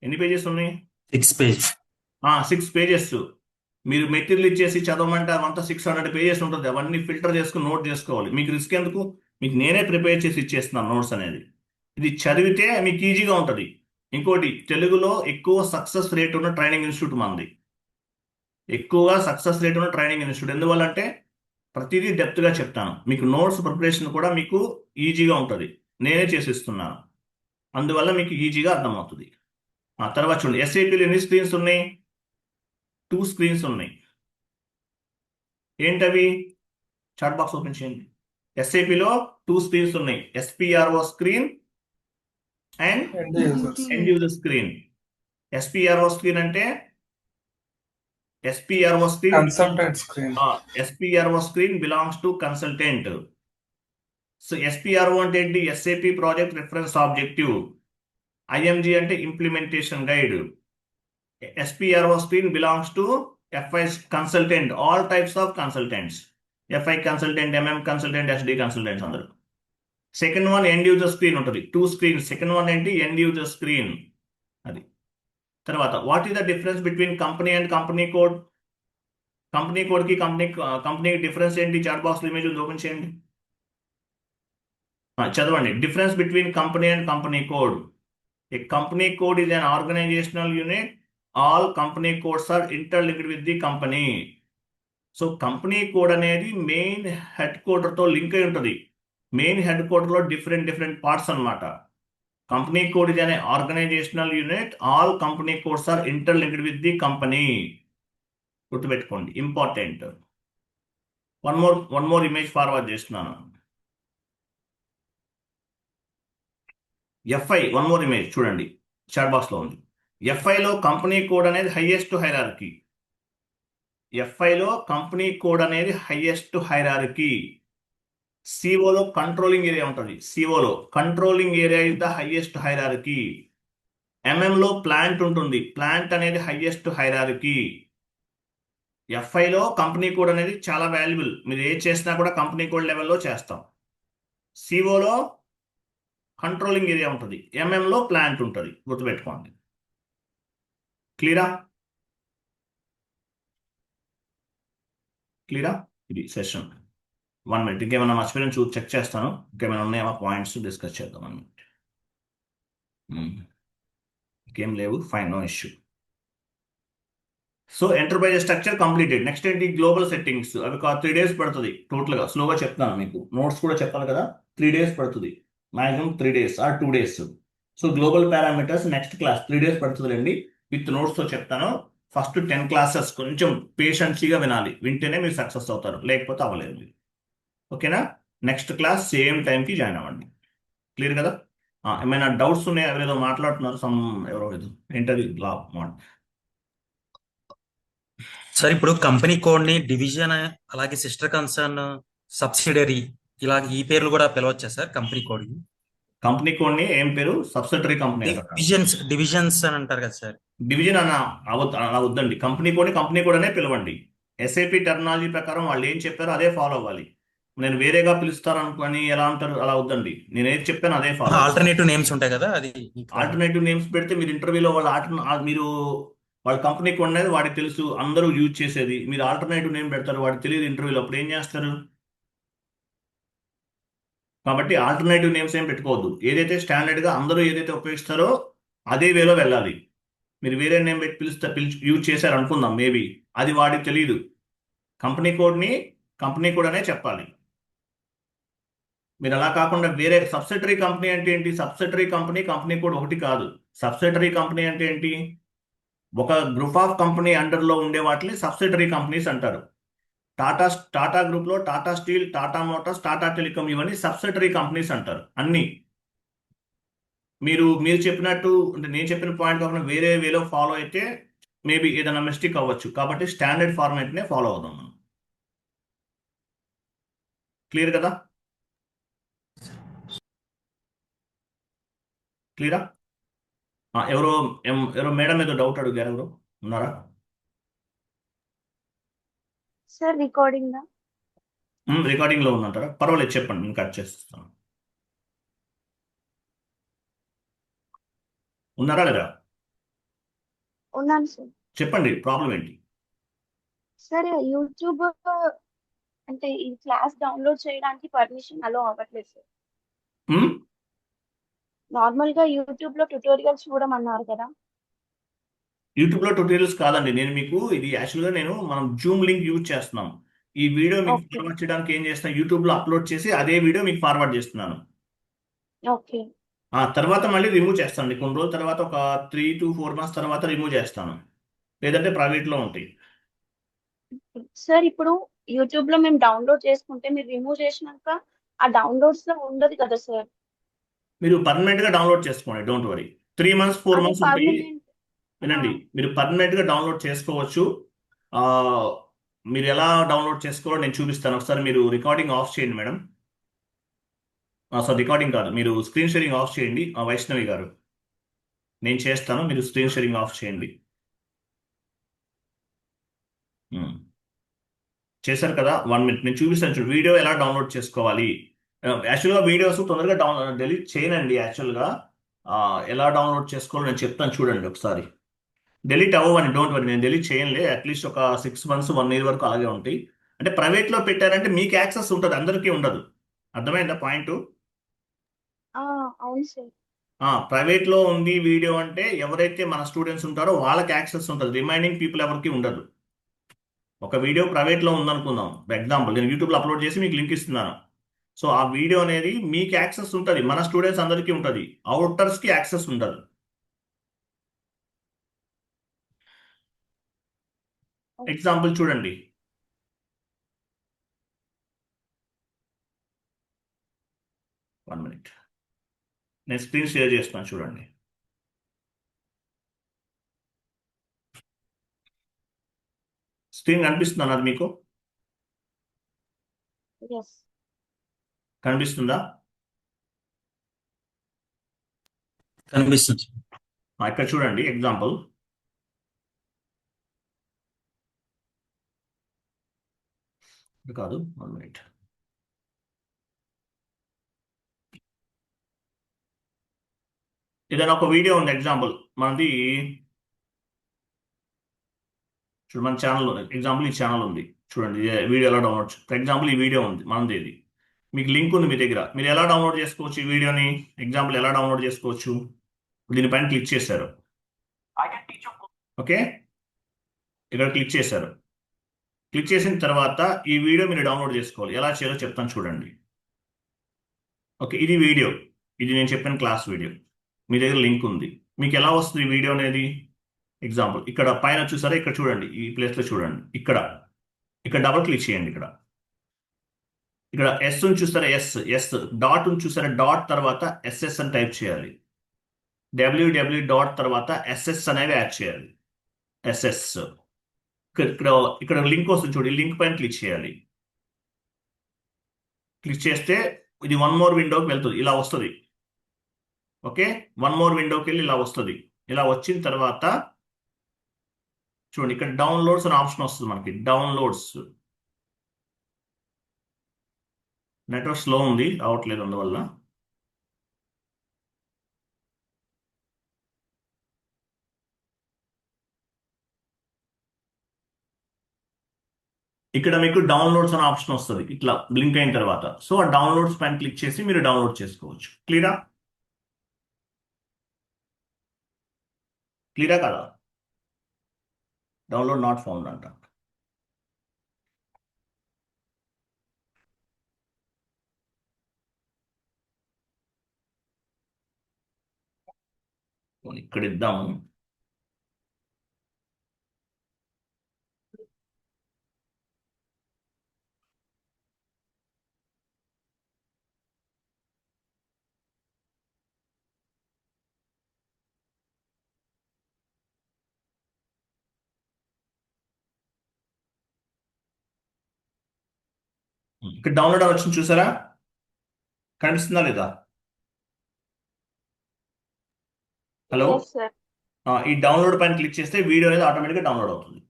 ఎన్ని పేజెస్ ఉన్నాయి? 6 page. 6 pages. మీరు మెటీరియల్ ఇచ్చేసి చదవమంటే అవంతా 600 pages ఉంటుంది. అవన్నీ ఫిల్టర్ చేసుకుని నోట్ చేసుకోవాలి. మీకు రిస్క్ ఎందుకు? మీకు నేనే ప్రిపేర్ చేసి ఇచ్చేస్తున్నాను నోట్స్ అనేది. ఇది చదివితే మీకు ఈజీగా ఉంటుంది. ఇంకోటి, తెలుగులో ఎక్కువ సక్సెస్ రేట్ ఉన్న ట్రైనింగ్ ఇన్స్టిట్యూట్ మనది. ఎక్కువగా సక్సెస్ రేట్ ఉన్న ట్రైనింగ్ ఇన్స్టిట్యూట్. ఎందువల్ల అంటే ప్రతిదీ డెప్త్గా చెప్తాను. మీకు నోట్స్ ప్రిపరేషన్ కూడా మీకు ఈజీగా ఉంటుంది, నేనే చేసిస్తున్నాను. అందువల్ల మీకు ఈజీగా అర్థమవుతుంది. తర్వాత చూడండి, ఎస్ఏపీలో ఎన్ని స్క్రీన్స్ ఉన్నాయి? 2 screens ఉన్నాయి. ఏంటవి? చాట్ బాక్స్ ఓపెన్ చేయండి. ఎస్ఏపీలో 2 screens ఉన్నాయి, SPRO screen and end user screen. SPRO screen అంటే Consultant screen. SPRO screen belongs to consultant. So SPRO అంటే ఏంటి? SAP project reference objective. IMG అంటే implementation guide. SPRO screen belongs to FI consultant, all types of consultants. FI consultant, MM consultant, SD consultants అందరు. Second one end user screen ఉంటుంది, 2 screens. Second one ఏంటి? End user screen. అది తర్వాత what is the difference between company and company code? Company code కి company difference ఏంటి? Chat box image open చేయండి. చదవండి. Difference between company and company code. A company code is an organizational unit. All company codes are interlinked with the company. So company code అనేది main head క్వార్టర్తో link అయి ఉంటుంది. Main head క్వార్టర్లో different different parts అన్నమాట. Company code is అనే organisational unit. All company codes are interlinked with the company. గుర్తుపెట్టుకోండి, important. One more image forward చేస్తున్నాను. FI one more image చూడండి, చాట్ బాక్స్ లో ఉంది. ఎఫ్ఐలో కంపెనీ కోడ్ అనేది హైయెస్ట్ హైరార్కీ. ఎఫ్ఐలో కంపెనీ కోడ్ అనేది హైయెస్ట్ హైరార్కీ. సిఓలో కంట్రోలింగ్ ఏరియా ఉంటుంది. సిఓలో controlling area is the highest hierarchy. ఎంఎంలో ప్లాంట్ ఉంటుంది. ప్లాంట్ అనేది హైయెస్ట్ హైరార్కీ. ఎఫ్ఐలో కంపెనీ కోడ్ అనేది చాలా వాల్యుబుల్. మీరు ఏ చేసినా కూడా కంపెనీ కోడ్ లెవెల్లో చేస్తాం. సిఓలో కంట్రోలింగ్ ఏరియా ఉంటుంది. ఎంఎంలో ప్లాంట్ ఉంటుంది. గుర్తుపెట్టుకోండి. క్లియరా? క్లియరా? ఇది సెషన్ 1 minute. ఇంకేమైనా మర్చిపోయిన చెక్ చేస్తాను. ఇంకేమైనా ఉన్నాయా పాయింట్స్ డిస్కస్ చేద్దాం 1 minute. ఇంకేం లేవు, fine, no issue. So enterprise structure completed. Next ఏంటి? Global settings. అవి 3 days పడుతుంది టోటల్గా. స్లోగా చెప్తాను, మీకు నోట్స్ కూడా చెప్పాలి కదా. 3 days పడుతుంది maximum. 3 days or 2 days. So global parameters next class 3 days పడుతుందండి. విత్ నోట్స్తో చెప్తాను. ఫస్ట్ 10 classes కొంచెం పేషెన్సీగా వినాలి. వింటేనే మీరు సక్సెస్ అవుతారు, లేకపోతే అవ్వలేదు మీరు. ఓకేనా? నెక్స్ట్ క్లాస్ సేమ్ టైంకి జాయిన్ అవ్వండి. క్లియర్ కదా? ఏమైనా డౌట్స్ ఉన్నాయా? ఎవరేదో మాట్లాడుతున్నారు, ఎవరో ఏదో ఏంటది సార్ ఇప్పుడు కంపెనీ కోడ్ ని డివిజన్, అలాగే సిస్టర్ కన్సర్న్, సబ్సిడరీ, ఇలా ఈ పేర్లు కూడా పిలవచ్చా sir company code? Company code ని ఏం పేరు? Subsidiary company. డివిజన్స్ అని అంటారు కదా సార్. డివిజన్ అలా వద్దండి. కంపెనీ కోడ్ అనే పిలవండి. ఎస్ఐపి టెర్మినాలజీ ప్రకారం వాళ్ళు ఏం చెప్పారో అదే ఫాలో అవ్వాలి. నేను వేరేగా పిలుస్తారు అనుకుని ఎలా అంటారు, అలా వద్దండి. నేను ఏది చెప్పాను అదే ఫాలో. ఆల్టర్నేటివ్ నేమ్స్ ఉంటాయి కదా, అది ఆల్టర్నేటివ్ నేమ్స్ పెడితే మీరు ఇంటర్వ్యూలో మీరు వాళ్ళ కంపెనీ కోడ్ అనేది వాడికి తెలుసు, అందరూ యూజ్ చేసేది. మీరు ఆల్టర్నేటివ్ నేమ్ పెడతారు, వాడికి తెలియదు ఇంటర్వ్యూలో, అప్పుడు ఏం చేస్తారు? కాబట్టి ఆల్టర్నేటివ్ నేమ్స్ ఏం పెట్టుకోవద్దు. ఏదైతే స్టాండర్డ్గా అందరూ ఏదైతే ఉపయోగిస్తారో అదే వేలో వెళ్ళాలి. మీరు వేరే నేమ్ పెట్టి యూజ్ చేశారు అనుకుందాం, మేబీ అది వాడికి తెలియదు. కంపెనీ కోడ్ అనే చెప్పాలి. మీరు అలా కాకుండా వేరే సబ్సిడరీ కంపెనీ అంటే ఏంటి? సబ్సిడరీ కంపెనీ కోడ్ ఒకటి కాదు. సబ్సిడరీ కంపెనీ అంటే ఏంటి? ఒక గ్రూప్ ఆఫ్ కంపెనీ అండర్లో ఉండే వాటిని సబ్సిడరీ కంపెనీస్ అంటారు. టాటా గ్రూప్లో Tata Steel, Tata Motors, Tata telecom, ఇవన్నీ సబ్సిడరీ కంపెనీస్ అంటారు. అన్ని మీరు చెప్పినట్టు, అంటే నేను చెప్పిన పాయింట్ కాకుండా వేరే వేలో ఫాలో అయితే మేబీ ఏదైనా మిస్టేక్ అవ్వచ్చు. కాబట్టి స్టాండర్డ్ ఫార్మాట్నే ఫాలో అవుదాం మనం. క్లియర్ కదా? క్లియరా? ఎవరో మేడం ఏదో డౌట్ అడిగారు, ఎవరు ఉన్నారా? సార్ రికార్డింగ్ రికార్డింగ్ లో ఉందంటారా? పర్వాలేదు, చెప్పండి, నేను కట్ చేస్తాను. ఉన్నారా లేదా? ఉన్నాను సార్. చెప్పండి, ప్రాబ్లం ఏంటి? సార్ యూట్యూబ్ అంటే ఈ క్లాస్ డౌన్లోడ్ చేయడానికి పర్మిషన్ అలో అవ్వట్లేదు సార్. నార్మల్ గా యూట్యూబ్ లో ట్యుటోరియల్స్ చూడమన్నారు కదా. యూట్యూబ్ లో ట్యూటోరియల్స్ కాదండి, నేను మీకు ఇది యాక్చువల్గా మనం జూమ్ లింక్ యూజ్ చేస్తున్నాం. ఈ వీడియో మీకు ఫార్వర్డ్ చేయడానికి ఏం చేస్తాను, యూట్యూబ్ లో అప్లోడ్ చేసి అదే వీడియో మీకు ఫార్వర్డ్ చేస్తున్నాను. ఓకే. ఆ తర్వాత మళ్ళీ రిమూవ్ చేస్తాను. కొన్ని రోజుల తర్వాత, ఒక 3 to 4 months తర్వాత రిమూవ్ చేస్తాను. లేదంటే ప్రైవేట్ లో ఉంటాయి. సార్ ఇప్పుడు యూట్యూబ్ లో మేము డౌన్లోడ్ చేసుకుంటే మీరు రిమూవ్ చేసినాక ఆ డౌన్లోడ్స్ లో ఉండదు కదా సార్. మీరు పర్మనెంట్ గా డౌన్లోడ్ చేసుకోండి, డోంట్ వరీ. 3 months 4 months ఉంటాయి. వినండి, మీరు పర్మనెంట్ గా డౌన్లోడ్ చేసుకోవచ్చు. మీరు ఎలా డౌన్లోడ్ చేసుకోవాలో నేను చూపిస్తాను. ఒకసారి మీరు రికార్డింగ్ ఆఫ్ చేయండి మేడం. సారీ, రికార్డింగ్ కాదు, మీరు స్క్రీన్ షేరింగ్ ఆఫ్ చేయండి. వైష్ణవి గారు, నేను చేస్తాను, మీరు స్క్రీన్ షేరింగ్ ఆఫ్ చేయండి. చేశారు కదా? 1 minute నేను చూపిస్తాను చూడు, వీడియో ఎలా డౌన్లోడ్ చేసుకోవాలి. యాక్చువల్గా వీడియోస్ తొందరగా డెలీట్ చేయనండి. యాక్చువల్గా ఎలా డౌన్లోడ్ చేసుకోవాలో నేను చెప్తాను, చూడండి ఒకసారి. డెలీట్ అవ్వని, డోంట్ వరీ, నేను డెలీట్ చేయండి. అట్లీస్ట్ ఒక 6 months 1 year వరకు అలాగే ఉంటాయి. అంటే ప్రైవేట్లో పెట్టారంటే మీకు యాక్సెస్ ఉంటుంది, అందరికీ ఉండదు. అర్థమైందా పాయింట్? అవును సార్. ప్రైవేట్ లో ఉంది వీడియో అంటే ఎవరైతే మన స్టూడెంట్స్ ఉంటారో వాళ్ళకి యాక్సెస్ ఉంటుంది, రిమైనింగ్ పీపుల్ ఎవరికి ఉండదు. ఒక వీడియో ప్రైవేట్ లో ఉందనుకుందాం, ఎగ్జాంపుల్ నేను యూట్యూబ్ లో అప్లోడ్ చేసి మీకు లింక్ ఇస్తున్నాను. సో ఆ వీడియో అనేది మీకు యాక్సెస్ ఉంటుంది, మన స్టూడెంట్స్ అందరికీ ఉంటుంది, అవుటర్స్ కి యాక్సెస్ ఉండదు. ఎగ్జాంపుల్ చూడండి. వన్ మినిట్, నేను స్క్రీన్ షేర్ చేస్తున్నాను చూడండి. స్క్రీన్ కనిపిస్తుందా అది మీకు? ఎస్. కనిపిస్తుందా? కనిపిస్తుంది. ఇక్కడ చూడండి ఎగ్జాంపుల్. కాదు, వన్ మినిట్. ఏదైనా ఒక వీడియో ఉంది, ఎగ్జాంపుల్ మనది చూడండి, మన ఛానల్ ఎగ్జాంపుల్ ఈ ఛానల్ ఉంది చూడండి, వీడియో ఎలా డౌన్లోడ్. ఫర్ ఎగ్జాంపుల్ ఈ వీడియో ఉంది మనది, ఇది మీకు లింక్ ఉంది మీ దగ్గర, మీరు ఎలా డౌన్లోడ్ చేసుకోవచ్చు ఈ వీడియోని? ఎగ్జాంపుల్ ఎలా డౌన్లోడ్ చేసుకోవచ్చు? దీనిపైన క్లిక్ చేశారు, ఓకే, ఇక్కడ క్లిక్ చేశారు. క్లిక్ చేసిన తర్వాత ఈ వీడియో మీరు డౌన్లోడ్ చేసుకోవాలి. ఎలా చేయాలో చెప్తాను చూడండి. ఓకే, ఇది వీడియో, ఇది నేను చెప్పిన క్లాస్ వీడియో. మీ దగ్గర లింక్ ఉంది, మీకు ఎలా వస్తుంది ఈ వీడియో అనేది? ఎగ్జాంపుల్ ఇక్కడ పైన చూసారా, ఇక్కడ చూడండి, ఈ ప్లేస్లో చూడండి, ఇక్కడ ఇక్కడ డబుల్ క్లిక్ చేయండి. ఇక్కడ ఎస్ అని చూస్తారా, ఎస్ డాట్ అని చూసారా, డాట్ తర్వాత ఎస్ఎస్ అని టైప్ చేయాలి. డబ్ల్యూడబ్ల్యూ డాట్ తర్వాత ఎస్ఎస్ అనేవి యాడ్ చేయాలి. ఎస్ఎస్ ఇక్కడ ఇక్కడ లింక్ వస్తుంది చూడండి, ఈ లింక్ పైన క్లిక్ చేయాలి. క్లిక్ చేస్తే ఇది వన్ మోర్ విండోకి వెళ్తుంది, ఇలా వస్తుంది. ఓకే, వన్ మోర్ విండోకి వెళ్ళి ఇలా వస్తుంది. ఇలా వచ్చిన తర్వాత చూడండి, ఇక్కడ డౌన్లోడ్స్ అనే ఆప్షన్ వస్తుంది మనకి. డౌన్లోడ్స్ నెట్వర్క్ స్లో ఉంది, అవట్లేదు అందువల్ల. ఇక్కడ మీకు డౌన్లోడ్స్ అనే ఆప్షన్ వస్తుంది, ఇట్లా బ్లింక్ అయిన తర్వాత. సో ఆ డౌన్లోడ్స్ పైన క్లిక్ చేసి మీరు డౌన్లోడ్ చేసుకోవచ్చు. క్లియరా కదా? డౌన్లోడ్ నాట్ ఫౌండ్ అంట. ఇక్కడ ఇద్దాము. ఇక్కడ డౌన్లోడ్ అవ్వచ్చు, చూసారా? కనిపిస్తుందా లేదా? Hello, yes sir. ఈ డౌన్లోడ్ పైన క్లిక్ చేస్తే వీడియో అనేది ఆటోమేటిక్గా డౌన్లోడ్ అవుతుంది.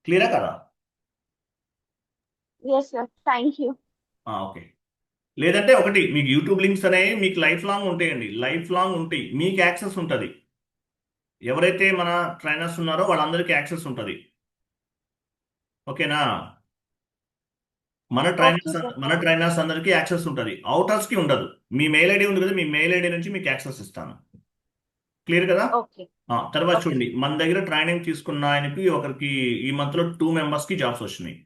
క్లియరా కదా? Yes sir, thank you. Okay. లేదంటే ఒకటి, మీకు యూట్యూబ్ లింక్స్ అనేవి మీకు లైఫ్ లాంగ్ ఉంటాయండి, లైఫ్ లాంగ్ ఉంటాయి, మీకు యాక్సెస్ ఉంటుంది. ఎవరైతే మన ట్రైనర్స్ ఉన్నారో వాళ్ళందరికీ యాక్సెస్ ఉంటుంది. ఓకేనా? మన ట్రైనర్స్ అందరికీ యాక్సెస్ ఉంటుంది, అవుటర్స్కి ఉండదు. మీ మెయిల్ ఐడి ఉంది కదా, మీ మెయిల్ ఐడి నుంచి మీకు యాక్సెస్ ఇస్తాను. క్లియర్ కదా? ఓకే. తర్వాత చూడండి, మన దగ్గర ట్రైనింగ్ తీసుకున్న ఆయనకి ఒకరికి ఈ మంత్లో 2 మెంబర్స్కి జాబ్స్ వచ్చినాయి.